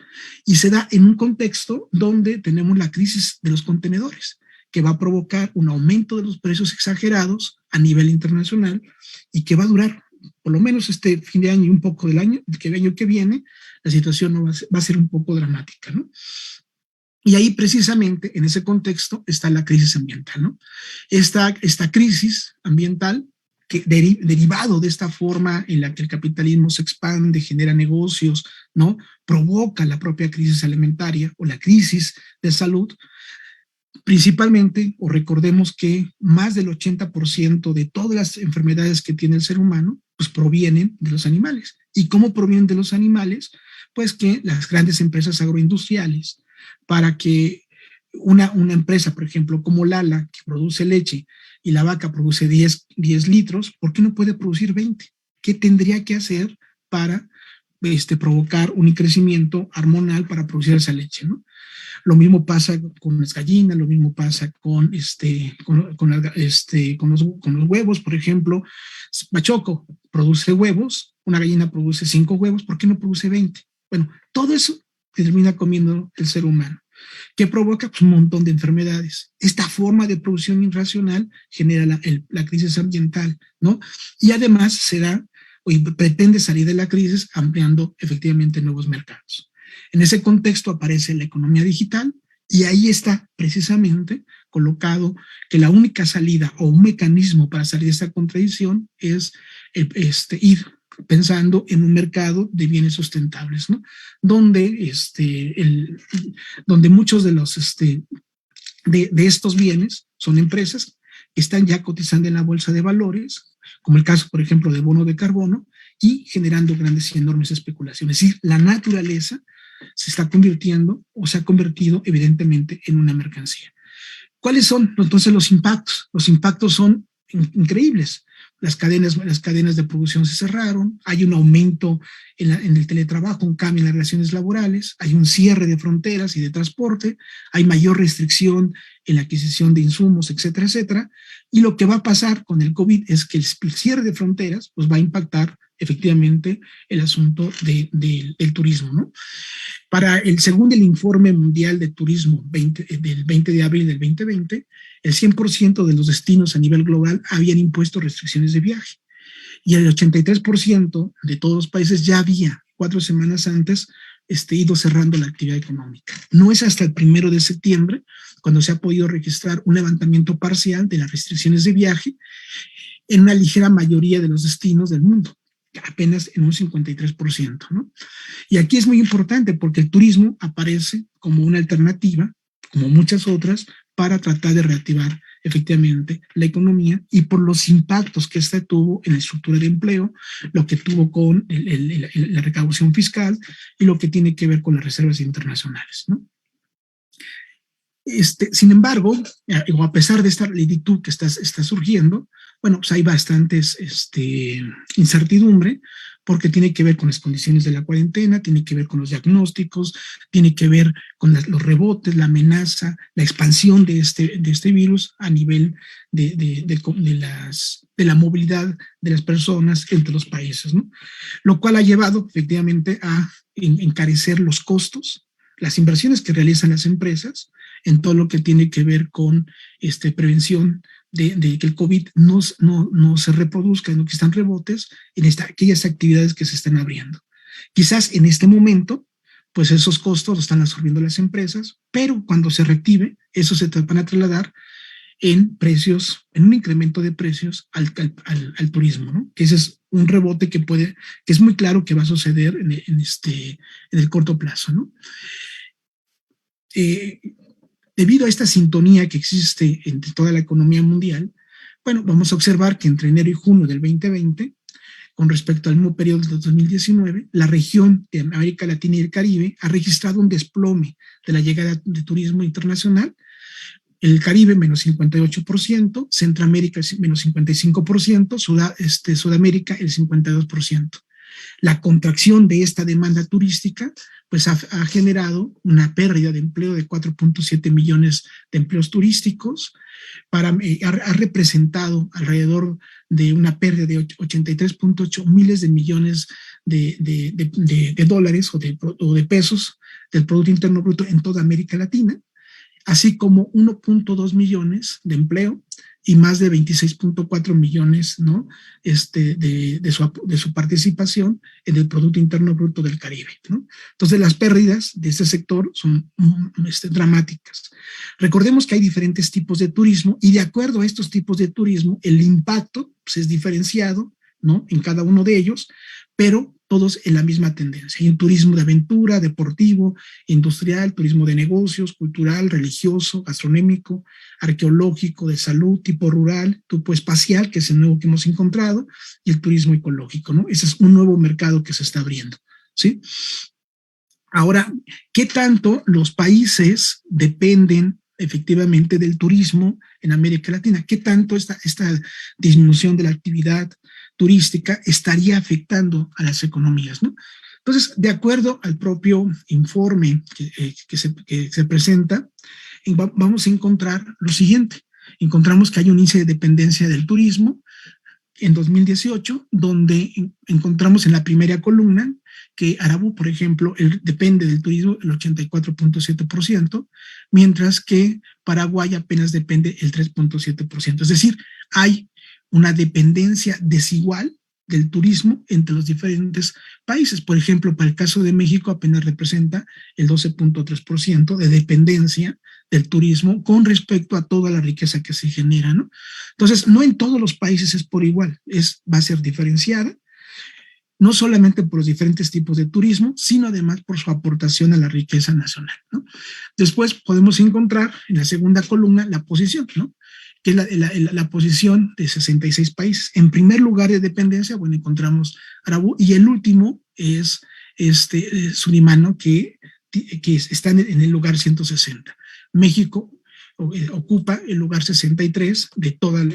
Y se da en un contexto donde tenemos la crisis de los contenedores, que va a provocar un aumento de los precios exagerados a nivel internacional y que va a durar por lo menos este fin de año y un poco del año que viene. La situación no va a ser un poco dramática, ¿no? Y ahí precisamente en ese contexto está la crisis ambiental, ¿no? Esta crisis ambiental, que derivado de esta forma en la que el capitalismo se expande, genera negocios, ¿no?, provoca la propia crisis alimentaria o la crisis de salud. Principalmente, o recordemos que más del 80% de todas las enfermedades que tiene el ser humano, pues provienen de los animales. ¿Y cómo provienen de los animales? Pues que las grandes empresas agroindustriales, para que una empresa, por ejemplo, como Lala, que produce leche y la vaca produce 10 litros, ¿por qué no puede producir 20? ¿Qué tendría que hacer para provocar un crecimiento hormonal para producir esa leche, ¿no? Lo mismo pasa con las gallinas, lo mismo pasa con los huevos. Por ejemplo, Bachoco produce huevos, una gallina produce 5 huevos, ¿por qué no produce 20? Bueno, todo eso termina comiendo el ser humano, que provoca pues un montón de enfermedades. Esta forma de producción irracional genera la crisis ambiental, ¿no? Y además se da o pretende salir de la crisis ampliando efectivamente nuevos mercados. En ese contexto aparece la economía digital, y ahí está precisamente colocado que la única salida o un mecanismo para salir de esta contradicción es ir pensando en un mercado de bienes sustentables, ¿no? Donde, donde muchos de los de estos bienes son empresas que están ya cotizando en la bolsa de valores, como el caso, por ejemplo, de bono de carbono, y generando grandes y enormes especulaciones. Es decir, la naturaleza se está convirtiendo o se ha convertido evidentemente en una mercancía. ¿Cuáles son entonces los impactos? Los impactos son increíbles. Las cadenas de producción se cerraron, hay un aumento en el teletrabajo, un cambio en las relaciones laborales, hay un cierre de fronteras y de transporte, hay mayor restricción en la adquisición de insumos, etcétera, etcétera. Y lo que va a pasar con el COVID es que el cierre de fronteras pues, va a impactar efectivamente el asunto del turismo, ¿no? Según el Informe Mundial de Turismo del 20 de abril del 2020, el 100% de los destinos a nivel global habían impuesto restricciones de viaje y el 83% de todos los países ya había 4 semanas antes ido cerrando la actividad económica. No es hasta el 1 de septiembre cuando se ha podido registrar un levantamiento parcial de las restricciones de viaje en una ligera mayoría de los destinos del mundo, apenas en un 53%, ¿no? Y aquí es muy importante porque el turismo aparece como una alternativa, como muchas otras, para tratar de reactivar efectivamente la economía y por los impactos que tuvo en la estructura de empleo, lo que tuvo con la recaudación fiscal y lo que tiene que ver con las reservas internacionales, ¿no? Sin embargo, o a pesar de esta lentitud que está surgiendo, bueno, pues hay bastantes incertidumbre porque tiene que ver con las condiciones de la cuarentena, tiene que ver con los diagnósticos, tiene que ver con los rebotes, la amenaza, la expansión de este virus a nivel de la movilidad de las personas entre los países, ¿no? Lo cual ha llevado efectivamente a encarecer los costos, las inversiones que realizan las empresas en todo lo que tiene que ver con prevención de que el COVID no se reproduzca, no que están rebotes en aquellas actividades que se están abriendo. Quizás en este momento, pues esos costos los están absorbiendo las empresas, pero cuando se reactive, eso se van a trasladar en precios, en un incremento de precios al turismo, ¿no? Que ese es un rebote que es muy claro que va a suceder en el corto plazo, ¿no? Debido a esta sintonía que existe entre toda la economía mundial, bueno, vamos a observar que entre enero y junio del 2020, con respecto al mismo periodo del 2019, la región de América Latina y el Caribe ha registrado un desplome de la llegada de turismo internacional. El Caribe menos 58%, Centroamérica menos 55%, Sudamérica el 52%. La contracción de esta demanda turística pues ha generado una pérdida de empleo de 4.7 millones de empleos turísticos, ha representado alrededor de una pérdida de 83.8 miles de millones de dólares o de pesos del Producto Interno Bruto en toda América Latina, así como 1.2 millones de empleo y más de 26.4 millones, ¿no? de su participación en el Producto Interno Bruto del Caribe, ¿no? Entonces, las pérdidas de este sector son dramáticas. Recordemos que hay diferentes tipos de turismo y de acuerdo a estos tipos de turismo, el impacto pues, es diferenciado, ¿no? En cada uno de ellos, pero todos en la misma tendencia. Hay un turismo de aventura, deportivo, industrial, turismo de negocios, cultural, religioso, gastronómico, arqueológico, de salud, tipo rural, tipo espacial, que es el nuevo que hemos encontrado, y el turismo ecológico, ¿no? Ese es un nuevo mercado que se está abriendo, ¿sí? Ahora, ¿qué tanto los países dependen efectivamente del turismo en América Latina? ¿Qué tanto esta disminución de la actividad turística estaría afectando a las economías, ¿no? Entonces, de acuerdo al propio informe que se presenta, vamos a encontrar lo siguiente. Encontramos que hay un índice de dependencia del turismo en 2018, donde encontramos en la primera columna que Arabú, por ejemplo, depende del turismo el 84.7%, mientras que Paraguay apenas depende el 3.7%. Es decir, hay una dependencia desigual del turismo entre los diferentes países. Por ejemplo, para el caso de México apenas representa el 12.3% de dependencia del turismo con respecto a toda la riqueza que se genera, ¿no? Entonces, no en todos los países es por igual, va a ser diferenciada. no solamente por los diferentes tipos de turismo, sino además por su aportación a la riqueza nacional, ¿no? Después podemos encontrar en la segunda columna la posición, ¿no? Que es la posición de 66 países. En primer lugar de dependencia, bueno, encontramos Arabú, y el último es Surinam, ¿no? que está en el lugar 160. México ocupa el lugar 63 de todos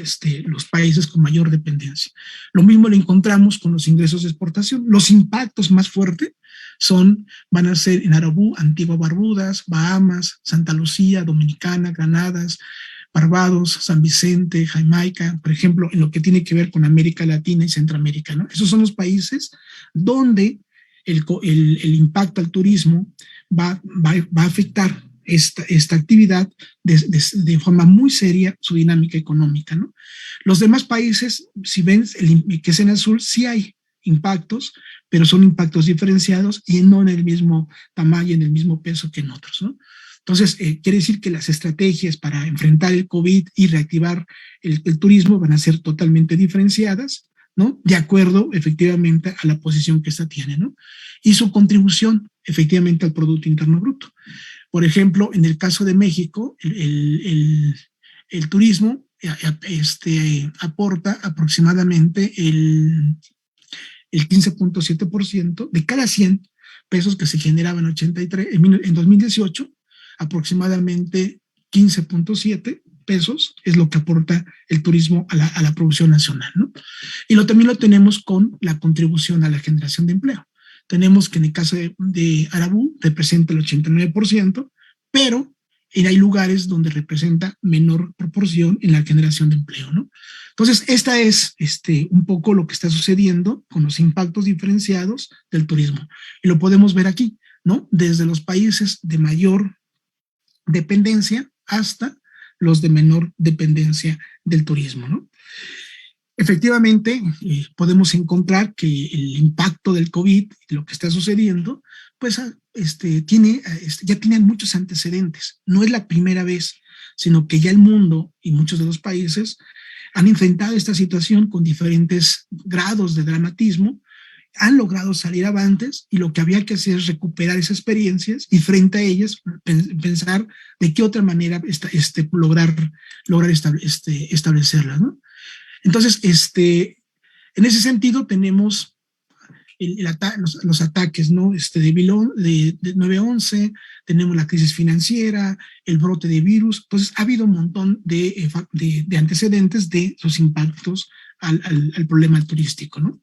los países con mayor dependencia. Lo mismo lo encontramos con los ingresos de exportación. Los impactos más fuertes van a ser en Arabú, Antigua Barbudas, Bahamas, Santa Lucía, Dominicana, Granadas, Barbados, San Vicente, Jamaica, por ejemplo, en lo que tiene que ver con América Latina y Centroamérica, ¿no? Esos son los países donde el impacto al turismo va a afectar esta actividad de forma muy seria su dinámica económica, ¿no? Los demás países, si ven que es en azul, sí hay impactos, pero son impactos diferenciados y no en el mismo tamaño, en el mismo peso que en otros, ¿no? Entonces, quiere decir que las estrategias para enfrentar el COVID y reactivar el turismo van a ser totalmente diferenciadas, ¿no? De acuerdo, efectivamente, a la posición que esta tiene, ¿no? Y su contribución, efectivamente, al Producto Interno Bruto. Por ejemplo, en el caso de México, el turismo aporta aproximadamente el 15.7% de cada 100 pesos que se generaban en 2018, aproximadamente 15.7 pesos es lo que aporta el turismo a la producción nacional, ¿no? Y también lo tenemos con la contribución a la generación de empleo. Tenemos que en el caso de Arabú representa el 89%, pero hay lugares donde representa menor proporción en la generación de empleo, ¿no? Entonces, esta es un poco lo que está sucediendo con los impactos diferenciados del turismo. Y lo podemos ver aquí, ¿no? Desde los países de mayor dependencia hasta los de menor dependencia del turismo, ¿no? Efectivamente, podemos encontrar que el impacto del COVID, lo que está sucediendo, pues ya tienen muchos antecedentes. No es la primera vez, sino que ya el mundo y muchos de los países han enfrentado esta situación con diferentes grados de dramatismo, han logrado salir avantes y lo que había que hacer es recuperar esas experiencias y frente a ellas pensar de qué otra manera lograr establecerlas, ¿no? Entonces, en ese sentido tenemos los ataques, ¿no? De 9/11, tenemos la crisis financiera, el brote de virus. Entonces, ha habido un montón de antecedentes de los impactos al problema turístico, ¿no?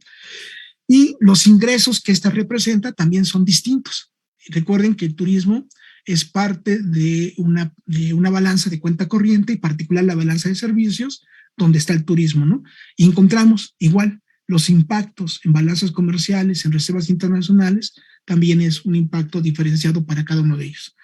Y los ingresos que esta representa también son distintos. Recuerden que el turismo es parte de una balanza de cuenta corriente, y particular la balanza de servicios, donde está el turismo, ¿no? Y encontramos igual los impactos en balanzas comerciales, en reservas internacionales, también es un impacto diferenciado para cada uno de ellos.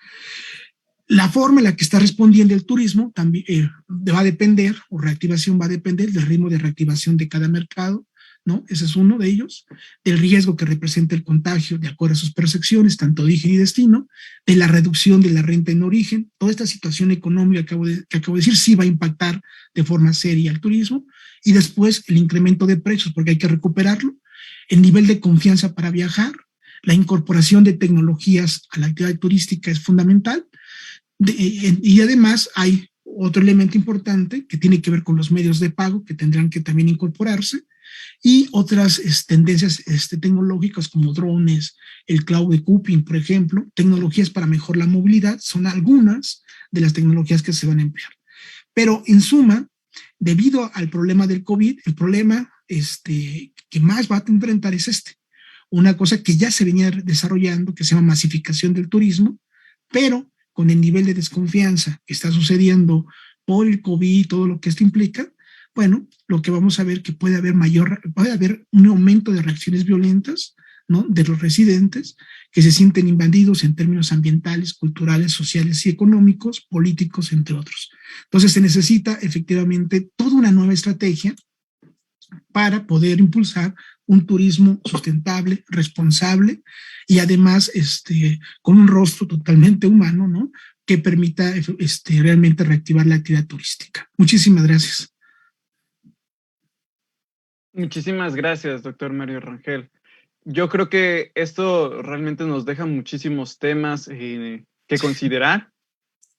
La forma en la que está respondiendo el turismo también va a depender, o reactivación va a depender del ritmo de reactivación de cada mercado, ¿no? Ese es uno de ellos, del riesgo que representa el contagio de acuerdo a sus percepciones, tanto origen y destino, de la reducción de la renta en origen. Toda esta situación económica que acabo de decir sí va a impactar de forma seria al turismo, y después el incremento de precios, porque hay que recuperarlo, el nivel de confianza para viajar, la incorporación de tecnologías a la actividad turística es fundamental, y además hay otro elemento importante que tiene que ver con los medios de pago que tendrán que también incorporarse, y otras tendencias tecnológicas como drones, el cloud computing, por ejemplo, tecnologías para mejorar la movilidad, son algunas de las tecnologías que se van a emplear. Pero en suma, debido al problema del COVID, el problema que más va a enfrentar es una cosa que ya se venía desarrollando, que se llama masificación del turismo, pero con el nivel de desconfianza que está sucediendo por el COVID y todo lo que esto implica, bueno, lo que vamos a ver que puede haber un aumento de reacciones violentas, ¿no? De los residentes que se sienten invadidos en términos ambientales, culturales, sociales y económicos, políticos, entre otros. Entonces se necesita efectivamente toda una nueva estrategia para poder impulsar un turismo sustentable, responsable y además con un rostro totalmente humano, ¿no? Que permita realmente reactivar la actividad turística. Muchísimas gracias.
Muchísimas gracias, doctor Mario Rangel. yo creo que esto realmente nos deja muchísimos temas que considerar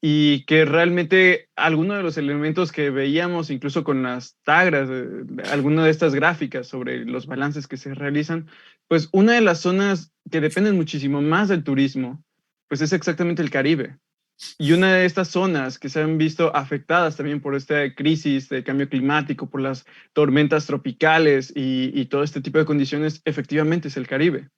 y que realmente algunos de los elementos que veíamos incluso con las tagras, alguna de estas gráficas sobre los balances que se realizan, pues una de las zonas que dependen muchísimo más del turismo, pues es exactamente el Caribe. Y una de estas zonas que se han visto afectadas también por esta crisis de cambio climático, por las tormentas tropicales y todo este tipo de condiciones, efectivamente es el Caribe.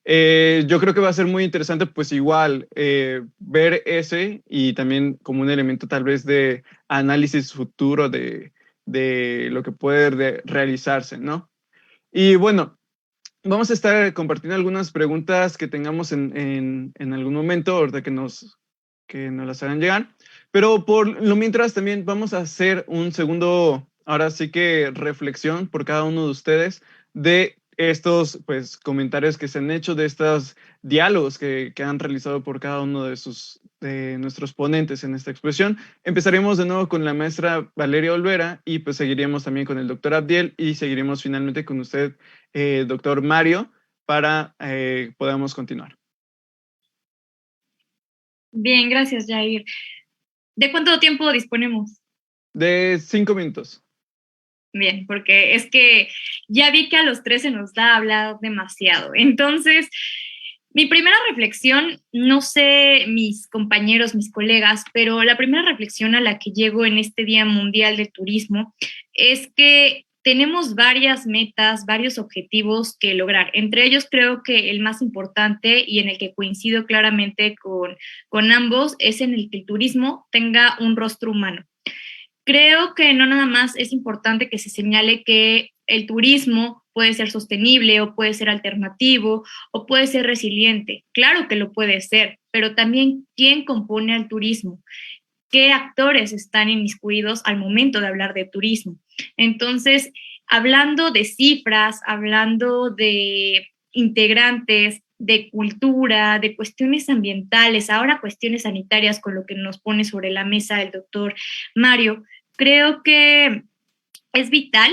Yo creo que va a ser muy interesante, pues igual, ver ese y también como un elemento tal vez de análisis futuro de lo que puede realizarse, ¿no? Y bueno, vamos a estar compartiendo algunas preguntas que tengamos en algún momento, ahorita que nos las hagan llegar. Pero por lo mientras también vamos a hacer un segundo, ahora sí que reflexión por cada uno de ustedes de estos pues comentarios que se han hecho, de estos diálogos que han realizado por cada uno de nuestros ponentes en esta expresión. Empezaremos de nuevo con la maestra Valeria Olvera y pues seguiremos también con el doctor Abdiel y seguiremos finalmente con usted, doctor Mario, para podamos continuar.
Bien, gracias, Jair. ¿De cuánto tiempo disponemos?
De 5 minutos.
Bien, porque es que ya vi que a los 3 se nos da hablar demasiado. Entonces, mi primera reflexión, no sé mis compañeros, mis colegas, pero la primera reflexión a la que llego en este Día Mundial del Turismo es que tenemos varias metas, varios objetivos que lograr. Entre ellos creo que el más importante y en el que coincido claramente con ambos es en el que el turismo tenga un rostro humano. Creo que no nada más es importante que se señale que el turismo puede ser sostenible o puede ser alternativo o puede ser resiliente. Claro que lo puede ser, pero también quién compone al turismo, qué actores están inmiscuidos al momento de hablar de turismo. Entonces, hablando de cifras, hablando de integrantes, de cultura, de cuestiones ambientales, ahora cuestiones sanitarias con lo que nos pone sobre la mesa el doctor Mario, creo que es vital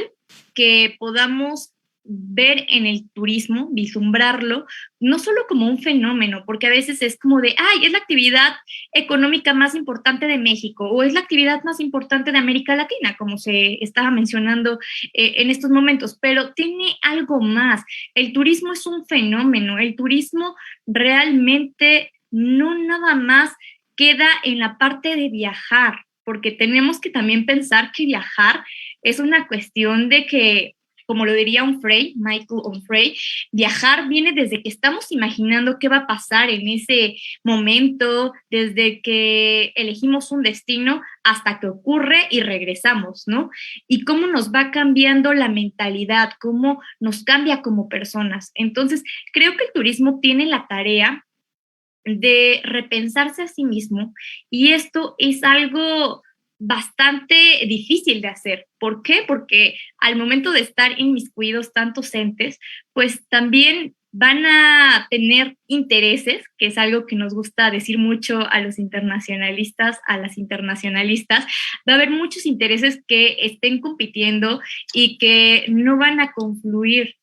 que podamos ver en el turismo, vislumbrarlo, no solo como un fenómeno, porque a veces es como de, ay, es la actividad económica más importante de México o es la actividad más importante de América Latina, como se estaba mencionando en estos momentos, pero tiene algo más. El turismo es un fenómeno, el turismo realmente no nada más queda en la parte de viajar, porque tenemos que también pensar que viajar es una cuestión de que, como lo diría Michael Onfray, viajar viene desde que estamos imaginando qué va a pasar en ese momento, desde que elegimos un destino hasta que ocurre y regresamos, ¿no? Y cómo nos va cambiando la mentalidad, cómo nos cambia como personas. Entonces, creo que el turismo tiene la tarea de repensarse a sí mismo y esto es algo bastante difícil de hacer. ¿Por qué? Porque al momento de estar inmiscuidos tantos entes, pues también van a tener intereses, que es algo que nos gusta decir mucho a los internacionalistas, a las internacionalistas, va a haber muchos intereses que estén compitiendo y que no van a confluir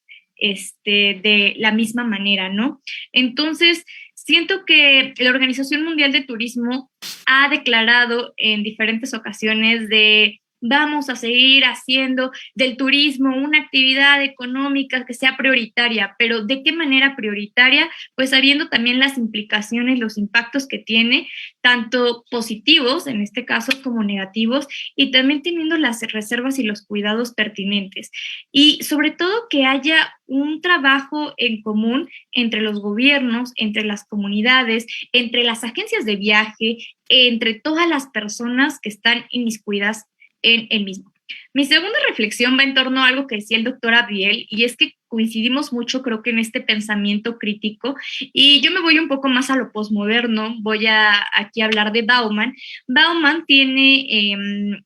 de la misma manera, ¿no? Entonces, siento que la Organización Mundial de Turismo ha declarado en diferentes ocasiones de vamos a seguir haciendo del turismo una actividad económica que sea prioritaria, pero ¿de qué manera prioritaria? Pues sabiendo también las implicaciones, los impactos que tiene, tanto positivos en este caso como negativos, y también teniendo las reservas y los cuidados pertinentes. Y sobre todo que haya un trabajo en común entre los gobiernos, entre las comunidades, entre las agencias de viaje, entre todas las personas que están inmiscuidas en el mismo. Mi segunda reflexión va en torno a algo que decía el doctor Abdiel, y es que coincidimos mucho, creo que en este pensamiento crítico, y yo me voy un poco más a lo posmoderno, voy a aquí a hablar de Bauman. Bauman tiene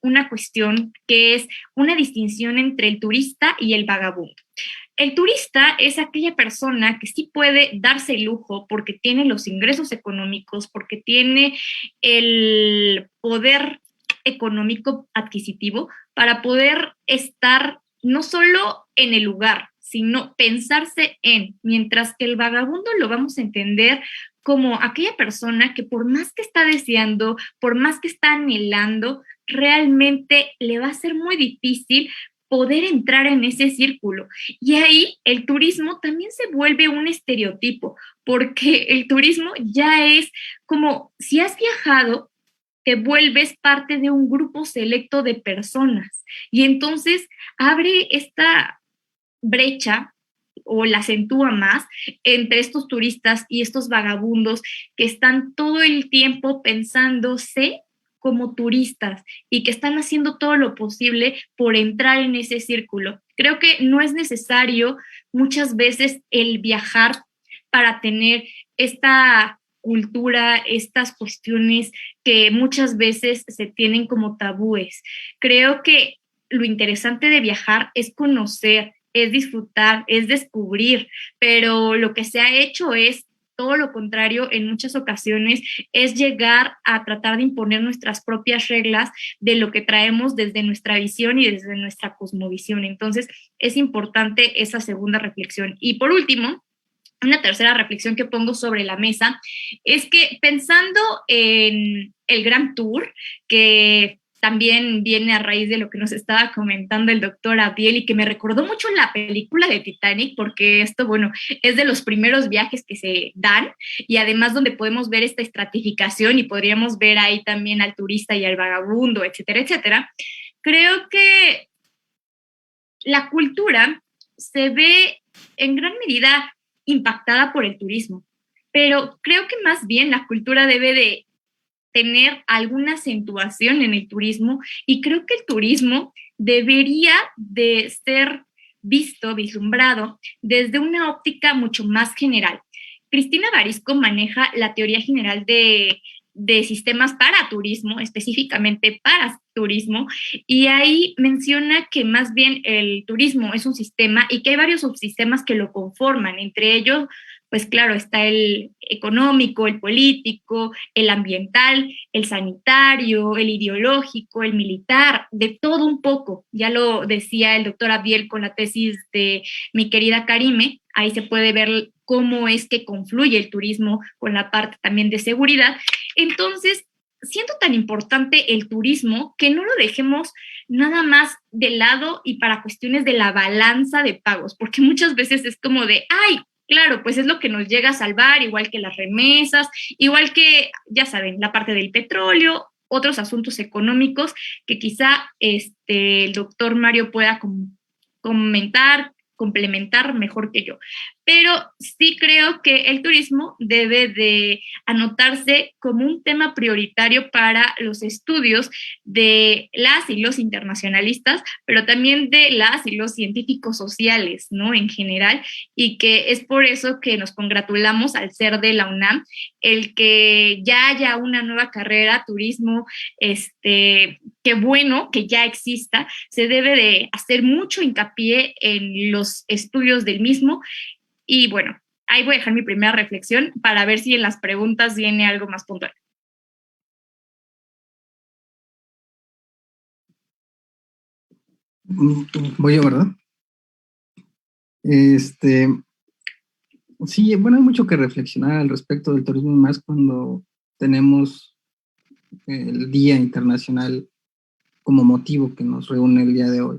una cuestión que es una distinción entre el turista y el vagabundo. El turista es aquella persona que sí puede darse el lujo porque tiene los ingresos económicos, porque tiene el poder económico adquisitivo para poder estar no solo en el lugar, sino pensarse en, mientras que el vagabundo lo vamos a entender como aquella persona que por más que está deseando, por más que está anhelando, realmente le va a ser muy difícil poder entrar en ese círculo. Y ahí el turismo también se vuelve un estereotipo, porque el turismo ya es como si has viajado, te vuelves parte de un grupo selecto de personas. Y entonces abre esta brecha o la acentúa más entre estos turistas y estos vagabundos que están todo el tiempo pensándose como turistas y que están haciendo todo lo posible por entrar en ese círculo. Creo que no es necesario muchas veces el viajar para tener esta cultura, estas cuestiones que muchas veces se tienen como tabúes. Creo que lo interesante de viajar es conocer, es disfrutar, es descubrir, pero lo que se ha hecho es todo lo contrario en muchas ocasiones, es llegar a tratar de imponer nuestras propias reglas de lo que traemos desde nuestra visión y desde nuestra cosmovisión. Entonces, es importante esa segunda reflexión. Y por último, una tercera reflexión que pongo sobre la mesa es que pensando en el Gran Tour, que también viene a raíz de lo que nos estaba comentando el doctor Abdiel y que me recordó mucho la película de Titanic, porque esto, bueno, es de los primeros viajes que se dan y además donde podemos ver esta estratificación y podríamos ver ahí también al turista y al vagabundo, etcétera, etcétera. Creo que la cultura se ve en gran medida impactada por el turismo, pero creo que más bien la cultura debe de tener alguna acentuación en el turismo y creo que el turismo debería de ser visto, vislumbrado desde una óptica mucho más general. Cristina Barisco maneja la teoría general de sistemas para turismo, específicamente para turismo, y ahí menciona que más bien el turismo es un sistema y que hay varios subsistemas que lo conforman, entre ellos pues claro, está el económico, el político, el ambiental, el sanitario, el ideológico, el militar, de todo un poco. Ya lo decía el doctor Abdiel con la tesis de mi querida Karime, ahí se puede ver cómo es que confluye el turismo con la parte también de seguridad. Entonces, siento tan importante el turismo que no lo dejemos nada más de lado y para cuestiones de la balanza de pagos, porque muchas veces es como de, ay, claro, pues es lo que nos llega a salvar, igual que las remesas, igual que, ya saben, la parte del petróleo, otros asuntos económicos que quizá el doctor Mario pueda comentar, complementar mejor que yo. Pero sí creo que el turismo debe de anotarse como un tema prioritario para los estudios de las y los internacionalistas, pero también de las y los científicos sociales, ¿no? En general, y que es por eso que nos congratulamos al ser de la UNAM, el que ya haya una nueva carrera, turismo, qué bueno que ya exista, se debe de hacer mucho hincapié en los estudios del mismo. Y bueno, ahí voy a dejar mi primera reflexión para ver si en las preguntas viene algo más puntual.
Voy yo, ¿verdad? Sí, bueno, hay mucho que reflexionar al respecto del turismo, más cuando tenemos el Día Internacional como motivo que nos reúne el día de hoy.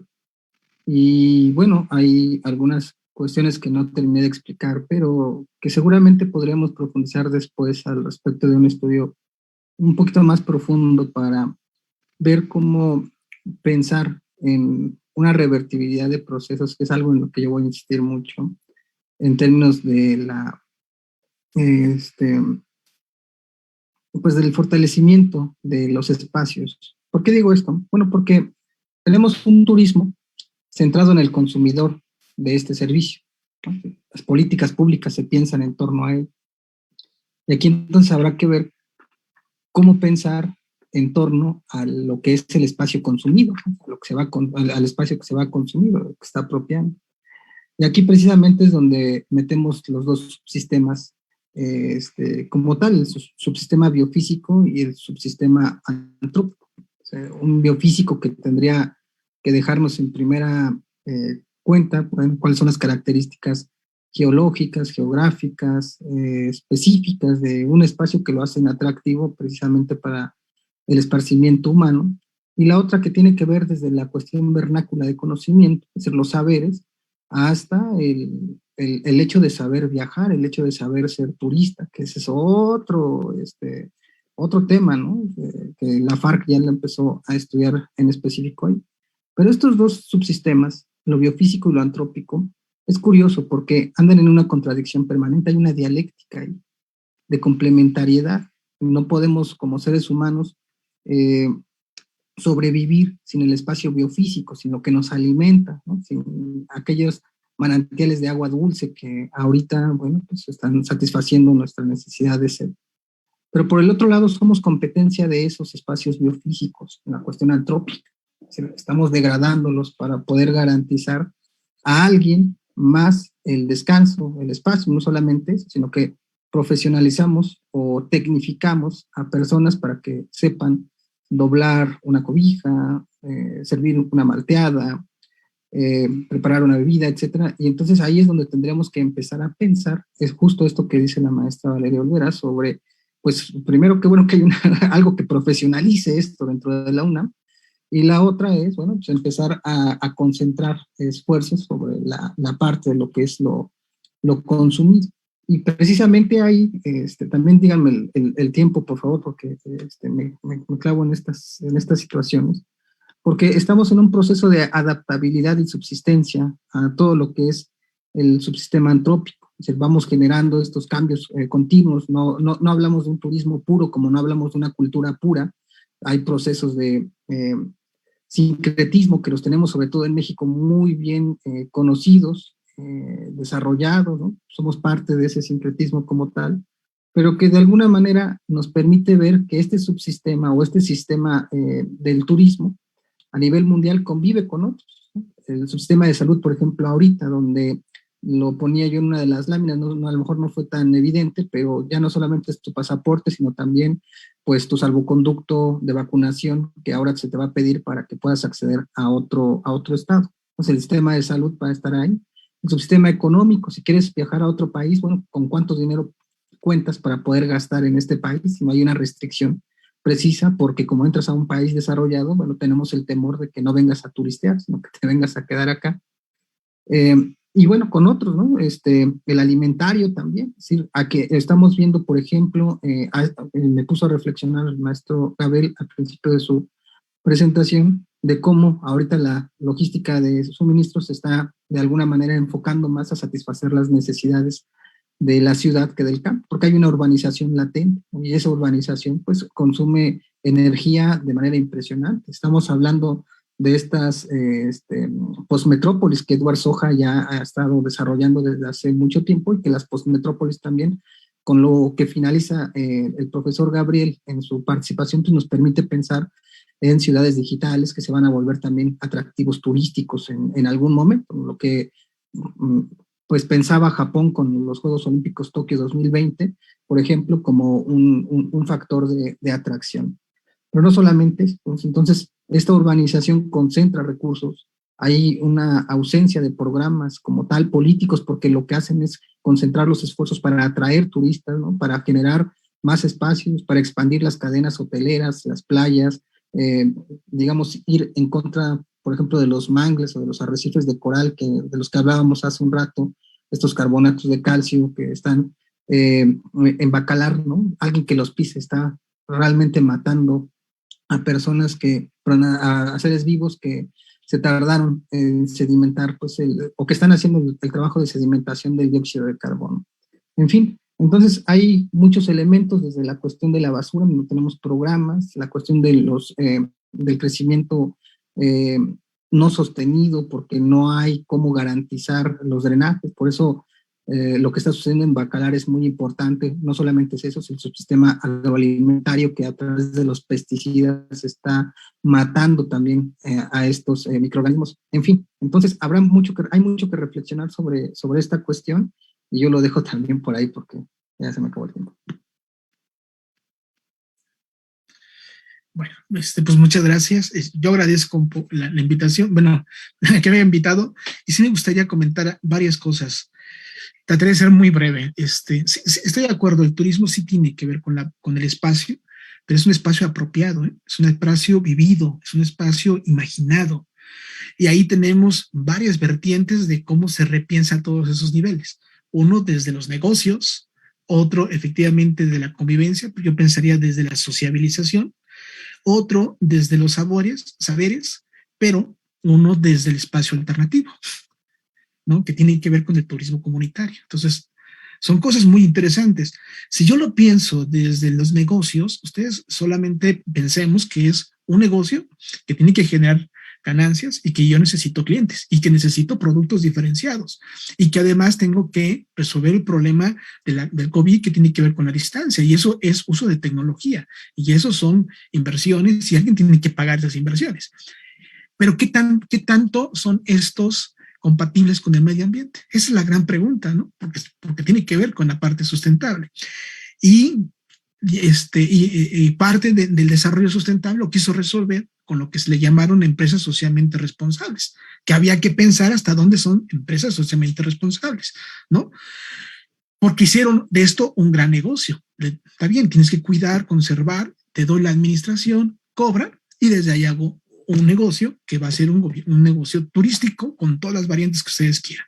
Y bueno, hay algunas cuestiones que no terminé de explicar, pero que seguramente podríamos profundizar después al respecto de un estudio un poquito más profundo para ver cómo pensar en una revertibilidad de procesos, que es algo en lo que yo voy a insistir mucho, en términos de la, pues del fortalecimiento de los espacios. ¿Por qué digo esto? Bueno, porque tenemos un turismo centrado en el consumidor de este servicio. Las políticas públicas se piensan en torno a él. Y aquí entonces habrá que ver cómo pensar en torno a lo que es el espacio consumido, a lo que se va al espacio que se va a consumir, lo que está apropiando. Y aquí precisamente es donde metemos los dos sistemas como tal, el subsistema biofísico y el subsistema antrópico. O sea, un biofísico que tendría que dejarnos en primera cuenta, bueno, cuáles son las características geológicas, geográficas, específicas de un espacio que lo hacen atractivo precisamente para el esparcimiento humano, y la otra que tiene que ver desde la cuestión vernácula de conocimiento, es decir, los saberes, hasta el hecho de saber viajar, el hecho de saber ser turista, que ese es otro tema, ¿no? Que la FARC ya lo empezó a estudiar en específico ahí. Pero estos dos subsistemas, lo biofísico y lo antrópico, es curioso porque andan en una contradicción permanente, hay una dialéctica ahí de complementariedad. No podemos, como seres humanos, sobrevivir sin el espacio biofísico, sin lo que nos alimenta, ¿no? Sin aquellos manantiales de agua dulce que ahorita, bueno, pues están satisfaciendo nuestra necesidad de sed. Pero por el otro lado somos competencia de esos espacios biofísicos, en la cuestión antrópica. Estamos degradándolos para poder garantizar a alguien más el descanso, el espacio, no solamente eso, sino que profesionalizamos o tecnificamos a personas para que sepan doblar una cobija, servir una malteada, preparar una bebida, etcétera. Y entonces ahí es donde tendríamos que empezar a pensar, es justo esto que dice la maestra Valeria Olvera sobre, pues primero qué bueno que hay algo que profesionalice esto dentro de la UNAM, y la otra es, bueno, pues empezar a concentrar esfuerzos sobre la parte de lo que es lo consumido. Y precisamente ahí, también díganme el tiempo, por favor, porque me clavo en estas situaciones, porque estamos en un proceso de adaptabilidad y subsistencia a todo lo que es el subsistema antrópico. Es decir, vamos generando estos cambios continuos, no hablamos de un turismo puro como no hablamos de una cultura pura, hay procesos de sincretismo que los tenemos sobre todo en México muy bien conocidos, desarrollados, ¿no? Somos parte de ese sincretismo como tal, pero que de alguna manera nos permite ver que este subsistema o este sistema del turismo a nivel mundial convive con otros, ¿no? El subsistema de salud, por ejemplo, ahorita, donde lo ponía yo en una de las láminas, a lo mejor no fue tan evidente, pero ya no solamente es tu pasaporte, sino también pues tu salvoconducto de vacunación que ahora se te va a pedir para que puedas acceder a otro estado. Entonces el sistema de salud va a estar ahí. El subsistema económico, si quieres viajar a otro país, bueno, ¿con cuánto dinero cuentas para poder gastar en este país si no hay una restricción precisa? Porque como entras a un país desarrollado, bueno, tenemos el temor de que no vengas a turistear, sino que te vengas a quedar acá. Y bueno, con otros, ¿no? El alimentario también, es decir, a que estamos viendo, por ejemplo, me puso a reflexionar el maestro Gabriel al principio de su presentación, de cómo ahorita la logística de suministros se está de alguna manera enfocando más a satisfacer las necesidades de la ciudad que del campo, porque hay una urbanización latente, y esa urbanización pues consume energía de manera impresionante. Estamos hablando de estas postmetrópolis que Eduard Soja ya ha estado desarrollando desde hace mucho tiempo, y que las postmetrópolis también, con lo que finaliza el profesor Gabriel en su participación, pues nos permite pensar en ciudades digitales que se van a volver también atractivos turísticos en algún momento, lo que pues pensaba Japón con los Juegos Olímpicos Tokio 2020, por ejemplo, como un factor de atracción. Pero no solamente eso, pues, entonces esta urbanización concentra recursos, hay una ausencia de programas como tal políticos, porque lo que hacen es concentrar los esfuerzos para atraer turistas, ¿no? Para generar más espacios, para expandir las cadenas hoteleras, las playas, digamos, ir en contra, por ejemplo, de los mangles o de los arrecifes de coral de los que hablábamos hace un rato, estos carbonatos de calcio que están en Bacalar, ¿no? Alguien que los pise está realmente matando a personas a seres vivos que se tardaron en sedimentar, pues, o que están haciendo el trabajo de sedimentación del dióxido de carbono. En fin, entonces hay muchos elementos, desde la cuestión de la basura, donde tenemos programas, la cuestión de del crecimiento no sostenido, porque no hay cómo garantizar los drenajes. Por eso lo que está sucediendo en Bacalar es muy importante. No solamente es eso, es el subsistema agroalimentario que a través de los pesticidas está matando también a estos microorganismos. En fin, entonces hay mucho que reflexionar sobre esta cuestión, y yo lo dejo también por ahí porque ya se me acabó el tiempo.
Bueno, pues muchas gracias. Yo agradezco la invitación, bueno, que me haya invitado, y sí me gustaría comentar varias cosas. Trataré de ser muy breve. Sí, estoy de acuerdo, el turismo sí tiene que ver con el espacio, pero es un espacio apropiado, ¿eh? Es un espacio vivido, es un espacio imaginado. Y ahí tenemos varias vertientes de cómo se repiensa todos esos niveles. Uno desde los negocios, otro efectivamente de la convivencia, yo pensaría desde la sociabilización, otro desde los saberes, pero uno desde el espacio alternativo, ¿no? Que tiene que ver con el turismo comunitario. Entonces, son cosas muy interesantes. Si yo lo pienso desde los negocios, ustedes solamente pensemos que es un negocio que tiene que generar ganancias y que yo necesito clientes y que necesito productos diferenciados y que además tengo que resolver el problema del COVID que tiene que ver con la distancia, y eso es uso de tecnología y eso son inversiones y alguien tiene que pagar esas inversiones. Pero ¿qué tanto son estos compatibles con el medio ambiente? Esa es la gran pregunta, ¿no? Porque tiene que ver con la parte sustentable. Y parte del desarrollo sustentable lo quiso resolver con lo que se le llamaron empresas socialmente responsables, que había que pensar hasta dónde son empresas socialmente responsables, ¿no? Porque hicieron de esto un gran negocio. Está bien, tienes que cuidar, conservar, te doy la administración, cobra, y desde ahí hago un negocio que va a ser un negocio turístico con todas las variantes que ustedes quieran.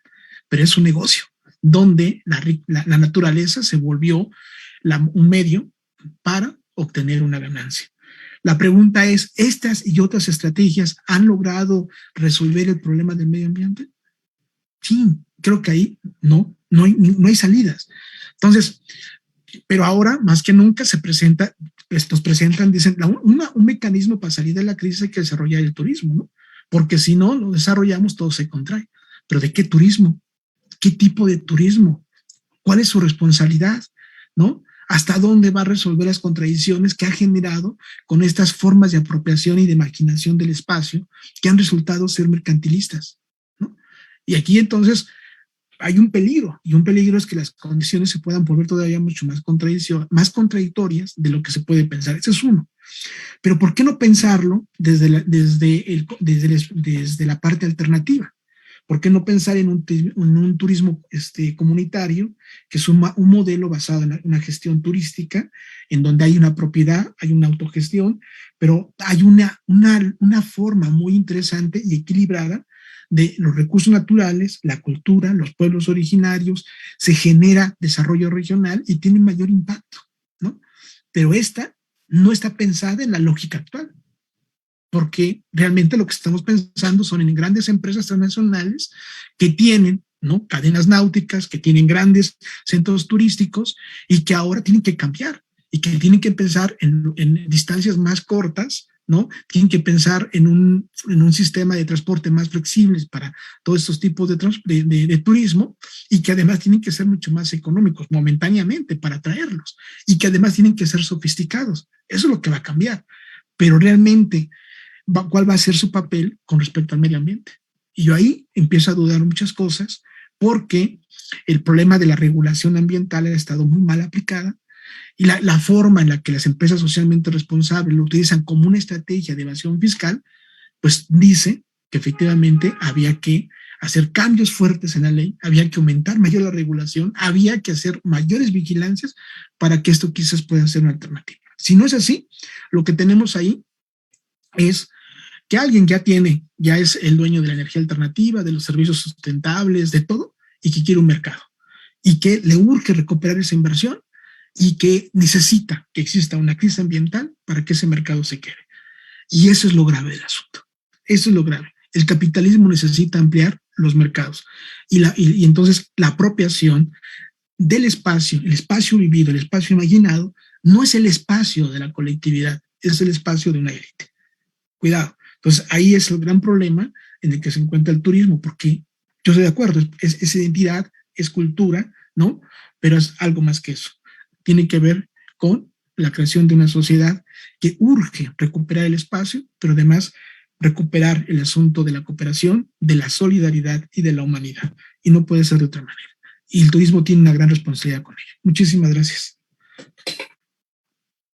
Pero es un negocio donde la naturaleza se volvió un medio para obtener una ganancia. La pregunta es, ¿estas y otras estrategias han logrado resolver el problema del medio ambiente? Sí, creo que ahí no hay salidas. Entonces, pero ahora, más que nunca, nos presentan, dicen, un mecanismo para salir de la crisis hay que desarrollar el turismo, ¿no? Porque si no lo desarrollamos, todo se contrae. ¿Pero de qué turismo? ¿Qué tipo de turismo? ¿Cuál es su responsabilidad? ¿No? ¿Hasta dónde va a resolver las contradicciones que ha generado con estas formas de apropiación y de maquinación del espacio que han resultado ser mercantilistas, ¿no? Y aquí entonces hay un peligro, y un peligro es que las condiciones se puedan volver todavía mucho más contradictorias de lo que se puede pensar. Ese es uno. Pero ¿por qué no pensarlo desde la parte alternativa? ¿Por qué no pensar en un turismo comunitario, que es un modelo basado en una gestión turística, en donde hay una propiedad, hay una autogestión, pero hay una forma muy interesante y equilibrada de los recursos naturales, la cultura, los pueblos originarios, se genera desarrollo regional y tiene mayor impacto, ¿no? Pero esta no está pensada en la lógica actual, porque realmente lo que estamos pensando son en grandes empresas transnacionales que tienen, ¿no?, cadenas náuticas, que tienen grandes centros turísticos y que ahora tienen que cambiar y que tienen que pensar en distancias más cortas, ¿no? Tienen que pensar en un sistema de transporte más flexible para todos estos tipos de turismo, y que además tienen que ser mucho más económicos momentáneamente para atraerlos, y que además tienen que ser sofisticados. Eso es lo que va a cambiar. Pero realmente, ¿cuál va a ser su papel con respecto al medio ambiente? Y yo ahí empiezo a dudar muchas cosas, porque el problema de la regulación ambiental ha estado muy mal aplicada, y la forma en la que las empresas socialmente responsables lo utilizan como una estrategia de evasión fiscal, pues dice que efectivamente había que hacer cambios fuertes en la ley, había que aumentar mayor la regulación, había que hacer mayores vigilancias para que esto quizás pueda ser una alternativa. Si no es así, lo que tenemos ahí es que alguien ya es el dueño de la energía alternativa, de los servicios sustentables, de todo, y que quiere un mercado, y que le urge recuperar esa inversión, y que necesita que exista una crisis ambiental para que ese mercado se quede. Y eso es lo grave del asunto. Eso es lo grave. El capitalismo necesita ampliar los mercados, y entonces la apropiación del espacio, el espacio vivido, el espacio imaginado, no es el espacio de la colectividad, es el espacio de una élite. Cuidado. Entonces ahí es el gran problema en el que se encuentra el turismo, porque yo estoy de acuerdo, es identidad, es cultura, ¿no? Pero es algo más que eso. Tiene que ver con la creación de una sociedad que urge recuperar el espacio, pero además recuperar el asunto de la cooperación, de la solidaridad y de la humanidad. Y no puede ser de otra manera. Y el turismo tiene una gran responsabilidad con ello. Muchísimas gracias.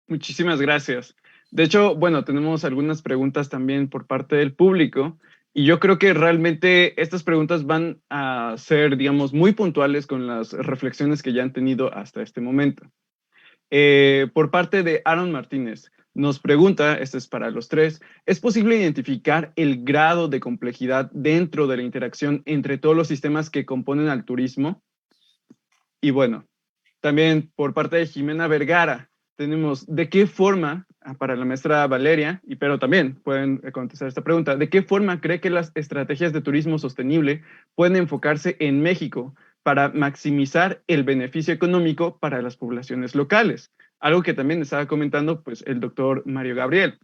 Muchísimas gracias. De hecho, bueno, tenemos algunas preguntas también por parte del público y yo creo que realmente estas preguntas van a ser, digamos, muy puntuales con las reflexiones que ya han tenido hasta este momento. Por parte de Aaron Martínez, nos pregunta, este es para los tres, ¿es posible identificar el grado de complejidad dentro de la interacción entre todos los sistemas que componen al turismo? Y bueno, también por parte de Jimena Vergara, tenemos ¿de qué forma, para la maestra Valeria, pero también pueden contestar esta pregunta, ¿de qué forma cree que las estrategias de turismo sostenible pueden enfocarse en México para maximizar el beneficio económico para las poblaciones locales? Algo que también estaba comentando pues, el doctor Mario Gabriel.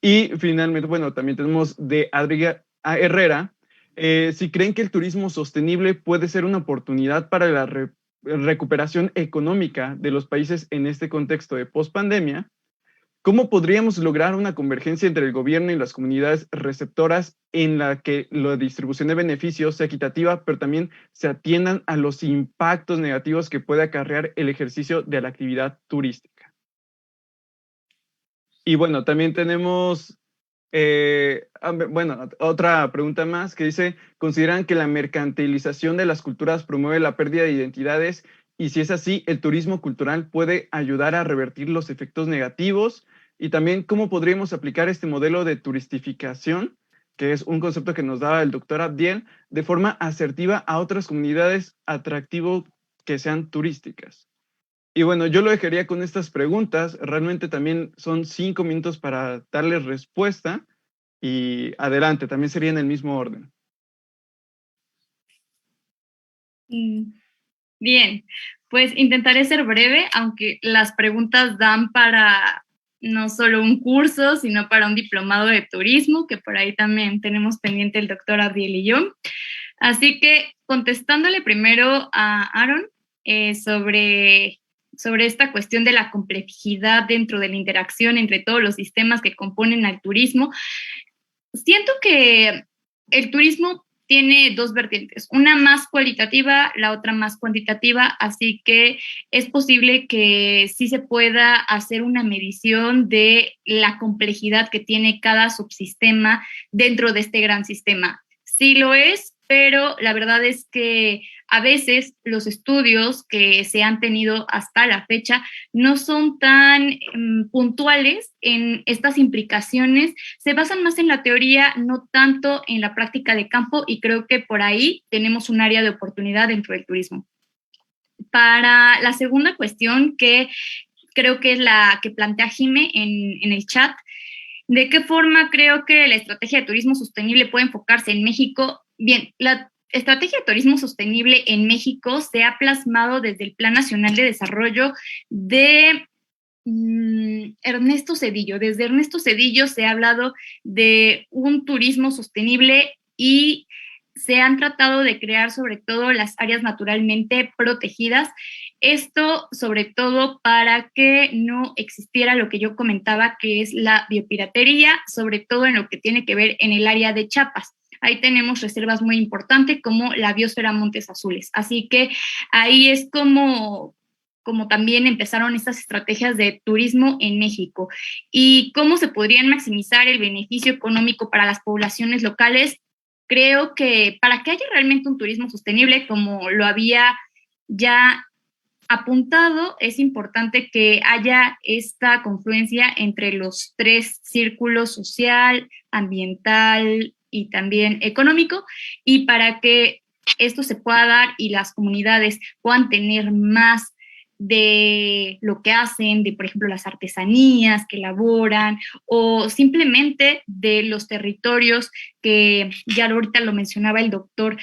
Y finalmente, bueno, también tenemos de Adriana Herrera, si creen que el turismo sostenible puede ser una oportunidad para la recuperación económica de los países en este contexto de pospandemia, ¿cómo podríamos lograr una convergencia entre el gobierno y las comunidades receptoras en la que la distribución de beneficios sea equitativa, pero también se atiendan a los impactos negativos que puede acarrear el ejercicio de la actividad turística? Y bueno, también tenemos, otra pregunta más que dice, ¿consideran que la mercantilización de las culturas promueve la pérdida de identidades? Y si es así, ¿el turismo cultural puede ayudar a revertir los efectos negativos? Y también, ¿cómo podríamos aplicar este modelo de turistificación, que es un concepto que nos daba el doctor Abdiel, de forma asertiva a otras comunidades atractivo que sean turísticas? Y bueno, yo lo dejaría con estas preguntas. Realmente también son 5 minutos para darles respuesta. Y adelante, también sería en el mismo orden.
Bien, pues intentaré ser breve, aunque las preguntas dan para no solo un curso, sino para un diplomado de turismo, que por ahí también tenemos pendiente el doctor Abdiel y yo. Así que contestándole primero a Aaron sobre esta cuestión de la complejidad dentro de la interacción entre todos los sistemas que componen al turismo, siento que el turismo tiene dos vertientes, una más cualitativa, la otra más cuantitativa, así que es posible que sí se pueda hacer una medición de la complejidad que tiene cada subsistema dentro de este gran sistema. Sí lo es, pero la verdad es que a veces los estudios que se han tenido hasta la fecha no son tan puntuales en estas implicaciones, se basan más en la teoría, no tanto en la práctica de campo, y creo que por ahí tenemos un área de oportunidad dentro del turismo. Para la segunda cuestión, que creo que es la que plantea Jime en el chat, ¿de qué forma creo que la estrategia de turismo sostenible puede enfocarse en México? Bien, la estrategia de turismo sostenible en México se ha plasmado desde el Plan Nacional de Desarrollo de Ernesto Zedillo. Desde Ernesto Zedillo se ha hablado de un turismo sostenible y se han tratado de crear sobre todo las áreas naturalmente protegidas. Esto sobre todo para que no existiera lo que yo comentaba, que es la biopiratería, sobre todo en lo que tiene que ver en el área de Chiapas. Ahí tenemos reservas muy importantes como la biosfera Montes Azules. Así que ahí es como también empezaron estas estrategias de turismo en México. ¿Y cómo se podrían maximizar el beneficio económico para las poblaciones locales? Creo que para que haya realmente un turismo sostenible, como lo había ya apuntado, es importante que haya esta confluencia entre los tres círculos: social, ambiental y también económico, y para que esto se pueda dar y las comunidades puedan tener más de lo que hacen, de por ejemplo las artesanías que elaboran, o simplemente de los territorios que ya ahorita lo mencionaba el doctor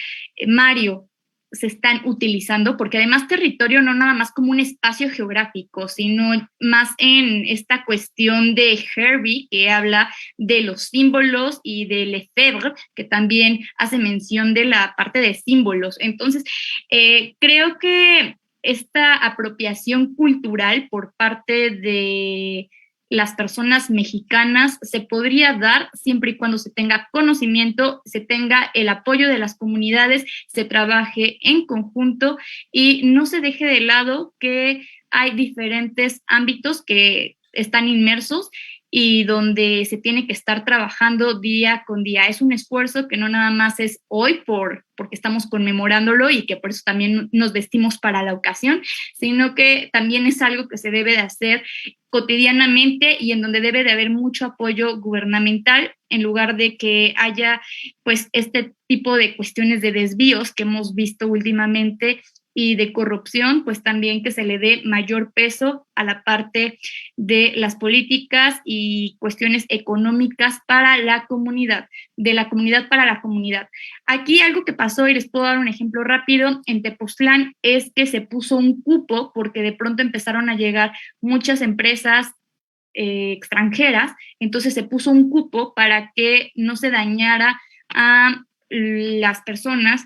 Mario, se están utilizando, porque además territorio no nada más como un espacio geográfico, sino más en esta cuestión de Herbie, que habla de los símbolos, y de Lefebvre, que también hace mención de la parte de símbolos. Entonces, creo que esta apropiación cultural por parte de las personas mexicanas se podría dar siempre y cuando se tenga conocimiento, se tenga el apoyo de las comunidades, se trabaje en conjunto y no se deje de lado que hay diferentes ámbitos que están inmersos y donde se tiene que estar trabajando día con día. Es un esfuerzo que no nada más es hoy porque estamos conmemorándolo y que por eso también nos vestimos para la ocasión, sino que también es algo que se debe de hacer cotidianamente y en donde debe de haber mucho apoyo gubernamental en lugar de que haya pues este tipo de cuestiones de desvíos que hemos visto últimamente y de corrupción, pues también que se le dé mayor peso a la parte de las políticas y cuestiones económicas para la comunidad, de la comunidad para la comunidad. Aquí algo que pasó, y les puedo dar un ejemplo rápido, en Tepoztlán es que se puso un cupo porque de pronto empezaron a llegar muchas empresas extranjeras, entonces se puso un cupo para que no se dañara a las personas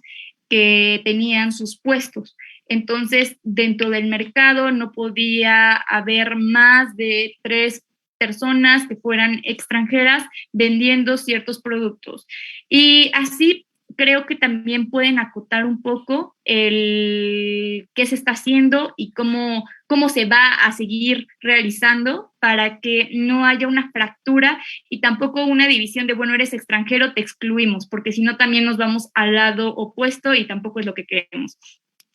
que tenían sus puestos. Entonces, dentro del mercado no podía haber más de 3 personas que fueran extranjeras vendiendo ciertos productos. Y así creo que también pueden acotar un poco el qué se está haciendo y cómo se va a seguir realizando para que no haya una fractura y tampoco una división de, bueno, eres extranjero, te excluimos, porque si no también nos vamos al lado opuesto y tampoco es lo que queremos.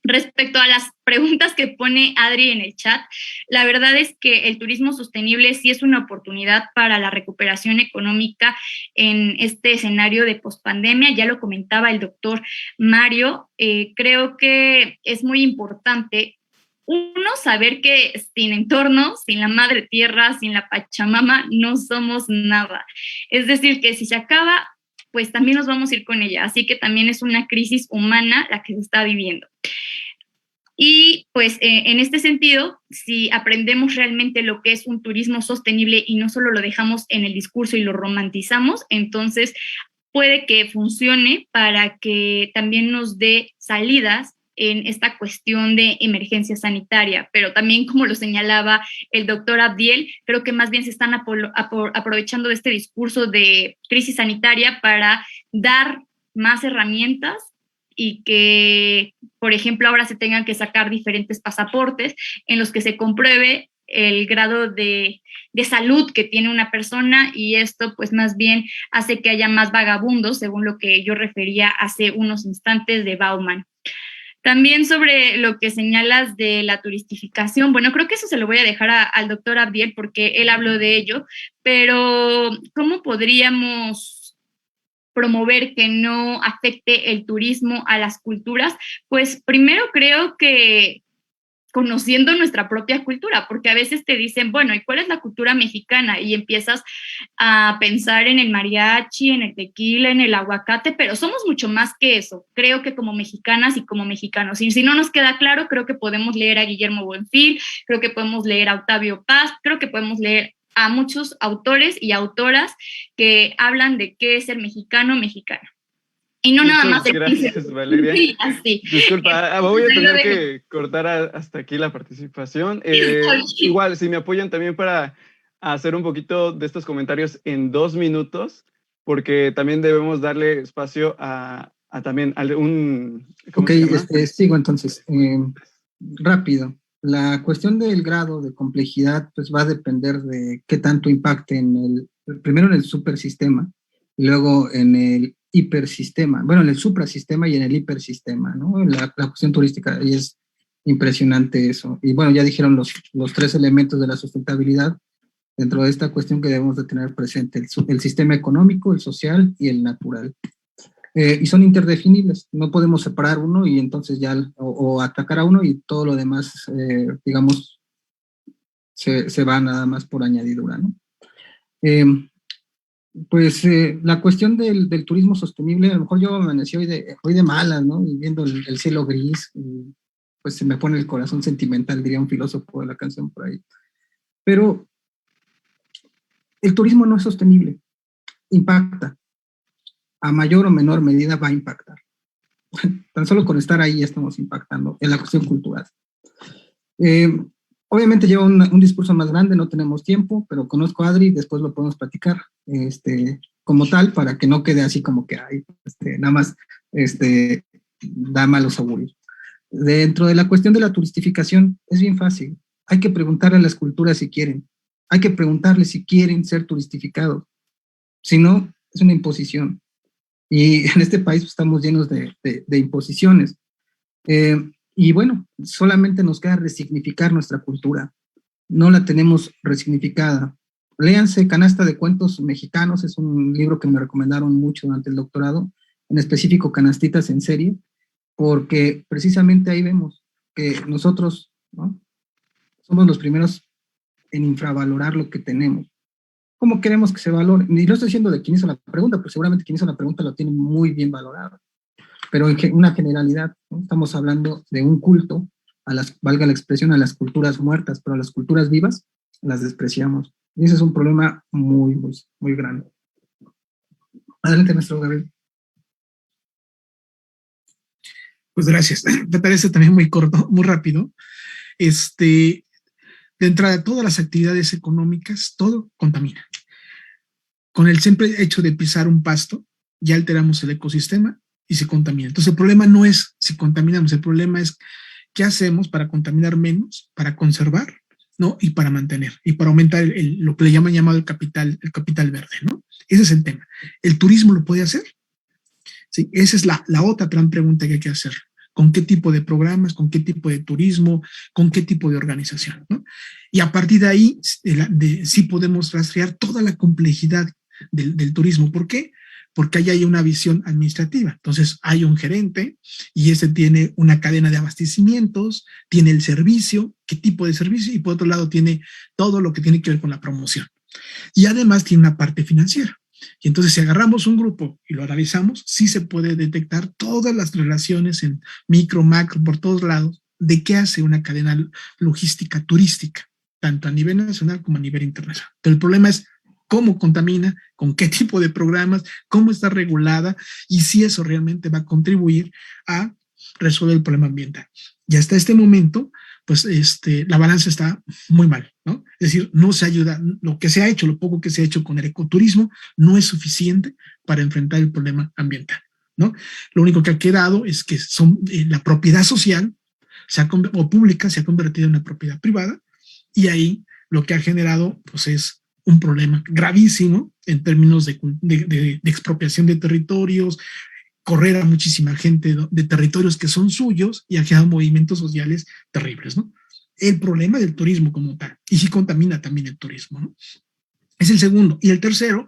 Respecto a las preguntas que pone Adri en el chat, la verdad es que el turismo sostenible sí es una oportunidad para la recuperación económica en este escenario de pospandemia. Ya lo comentaba el doctor Mario. Creo que es muy importante, uno, saber que sin entorno, sin la madre tierra, sin la Pachamama, no somos nada. Es decir, que si se acaba, pues también nos vamos a ir con ella. Así que también es una crisis humana la que se está viviendo. Y pues en este sentido, si aprendemos realmente lo que es un turismo sostenible y no solo lo dejamos en el discurso y lo romantizamos, entonces puede que funcione para que también nos dé salidas en esta cuestión de emergencia sanitaria, pero también, como lo señalaba el doctor Abdiel, creo que más bien se están aprovechando de este discurso de crisis sanitaria para dar más herramientas y que, por ejemplo, ahora se tengan que sacar diferentes pasaportes en los que se compruebe el grado de salud que tiene una persona, y esto pues más bien hace que haya más vagabundos, según lo que yo refería hace unos instantes de Bauman. También sobre lo que señalas de la turistificación, bueno, creo que eso se lo voy a dejar al doctor Abdiel porque él habló de ello, pero ¿cómo podríamos promover que no afecte el turismo a las culturas? Pues primero creo que conociendo nuestra propia cultura, porque a veces te dicen, bueno, ¿y cuál es la cultura mexicana? Y empiezas a pensar en el mariachi, en el tequila, en el aguacate, pero somos mucho más que eso. Creo que como mexicanas y como mexicanos, y si no nos queda claro, creo que podemos leer a Guillermo Buenfil, creo que podemos leer a Octavio Paz, creo que podemos leer a muchos autores y autoras que hablan de qué es ser mexicano, mexicana. Y no
muchas
nada más.
Gracias, Valeria.
Sí, así.
Disculpa, voy a tener que cortar hasta aquí la participación. Igual, si me apoyan también para hacer un poquito de estos comentarios en 2 minutos, porque también debemos darle espacio a también un...
Ok, sigo entonces. Rápido. La cuestión del grado de complejidad pues va a depender de qué tanto impacte primero en el supersistema y luego en el hipersistema, bueno, en el suprasistema y en el hipersistema, ¿no? La cuestión turística, y es impresionante eso. Y bueno, ya dijeron los 3 elementos de la sustentabilidad dentro de esta cuestión que debemos de tener presente, el sistema económico, el social y el natural. Y son interdefinibles, no podemos separar uno y entonces ya, o atacar a uno y todo lo demás, digamos, se va nada más por añadidura, ¿no? La cuestión del turismo sostenible, a lo mejor yo amanecí hoy de malas, ¿no? Y viendo el cielo gris, pues se me pone el corazón sentimental, diría un filósofo de la canción por ahí. Pero el turismo no es sostenible, impacta. A mayor o menor medida va a impactar. Tan solo con estar ahí ya estamos impactando en la cuestión cultural. Obviamente lleva un discurso más grande, no tenemos tiempo, pero conozco a Adri, después lo podemos platicar como tal, para que no quede así como que nada más da malos augurios. Dentro de la cuestión de la turistificación, es bien fácil. Hay que preguntarle a las culturas si quieren. hay que preguntarles si quieren ser turistificados. Si no, es una imposición. Y en este país estamos llenos de imposiciones. Y bueno, solamente nos queda resignificar nuestra cultura. No la tenemos resignificada. Léanse Canasta de Cuentos Mexicanos, es un libro que me recomendaron mucho durante el doctorado, en específico Canastitas en Serie, porque precisamente ahí vemos que nosotros, ¿no?, somos los primeros en infravalorar lo que tenemos. ¿Cómo queremos que se valore? Y no estoy diciendo de quién hizo la pregunta, pero seguramente quien hizo la pregunta lo tiene muy bien valorado. Pero en una generalidad, ¿no? Estamos hablando de un culto, valga la expresión, a las culturas muertas, pero a las culturas vivas las despreciamos. Y ese es un problema muy, muy, muy grande. Adelante, maestro Gabriel.
Pues gracias. Trataré este también muy corto, muy rápido. De entrada, todas las actividades económicas, todo contamina. Con el simple hecho de pisar un pasto, ya alteramos el ecosistema y se contamina. Entonces, el problema no es si contaminamos, el problema es qué hacemos para contaminar menos, para conservar, ¿no? Y para mantener, y para aumentar lo que le llaman llamado el capital verde, ¿no? Ese es el tema. ¿El turismo lo puede hacer? Sí, esa es la otra gran pregunta que hay que hacer. ¿Con qué tipo de programas, con qué tipo de turismo, con qué tipo de organización, ¿no? Y a partir de ahí sí podemos rastrear toda la complejidad del turismo. ¿Por qué? Porque ahí hay una visión administrativa. Entonces hay un gerente y ese tiene una cadena de abastecimientos, tiene el servicio, qué tipo de servicio, y por otro lado tiene todo lo que tiene que ver con la promoción. Y además tiene una parte financiera. Y entonces si agarramos un grupo y lo analizamos, sí se puede detectar todas las relaciones en micro, macro, por todos lados, de qué hace una cadena logística turística, tanto a nivel nacional como a nivel internacional. Pero el problema es cómo contamina, con qué tipo de programas, cómo está regulada y si eso realmente va a contribuir a resolver el problema ambiental. Y hasta este momento, pues la balanza está muy mal, ¿no? Es decir, no se ayuda, lo que se ha hecho, lo poco que se ha hecho con el ecoturismo no es suficiente para enfrentar el problema ambiental, ¿no? Lo único que ha quedado es que la propiedad social o pública se ha convertido en una propiedad privada y ahí lo que ha generado pues es un problema gravísimo en términos de expropiación de territorios, correr a muchísima gente de territorios que son suyos y ha generado movimientos sociales terribles, ¿no? El problema del turismo como tal, y sí contamina también el turismo, ¿no? Es el segundo. Y el tercero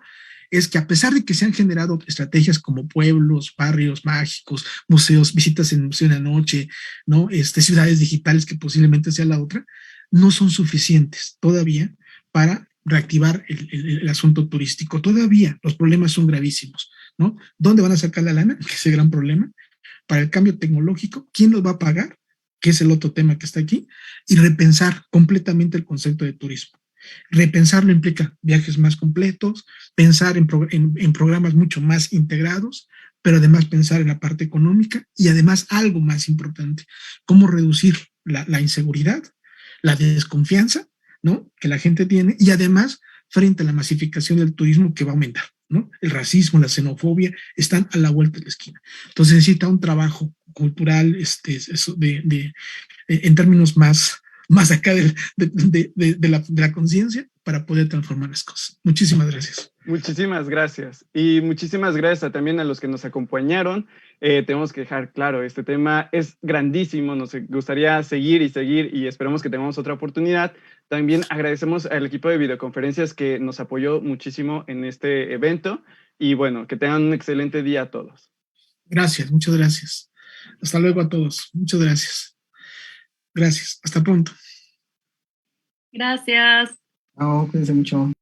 es que a pesar de que se han generado estrategias como pueblos, barrios mágicos, museos, visitas en museo en la noche, ¿no? Ciudades digitales, que posiblemente sea la otra, no son suficientes todavía para reactivar el asunto turístico. Todavía los problemas son gravísimos, ¿no? ¿Dónde van a sacar la lana? Que es el gran problema. Para el cambio tecnológico, ¿quién los va a pagar? Que es el otro tema que está aquí. Y repensar completamente el concepto de turismo. Repensarlo implica viajes más completos, pensar en programas mucho más integrados, pero además pensar en la parte económica y además algo más importante, cómo reducir la inseguridad, la desconfianza, ¿no?, que la gente tiene, y además frente a la masificación del turismo que va a aumentar, ¿no? El racismo, la xenofobia están a la vuelta de la esquina. Entonces necesita un trabajo cultural en términos más acá de la conciencia para poder transformar las cosas. Muchísimas gracias.
Muchísimas gracias. Y muchísimas gracias también a los que nos acompañaron. Tenemos que dejar claro, este tema es grandísimo, nos gustaría seguir y esperamos que tengamos otra oportunidad. También agradecemos al equipo de videoconferencias que nos apoyó muchísimo en este evento y bueno, que tengan un excelente día a todos.
Gracias, muchas gracias. Hasta luego a todos. Muchas gracias. Gracias. Hasta pronto.
Gracias.
No, cuídense mucho.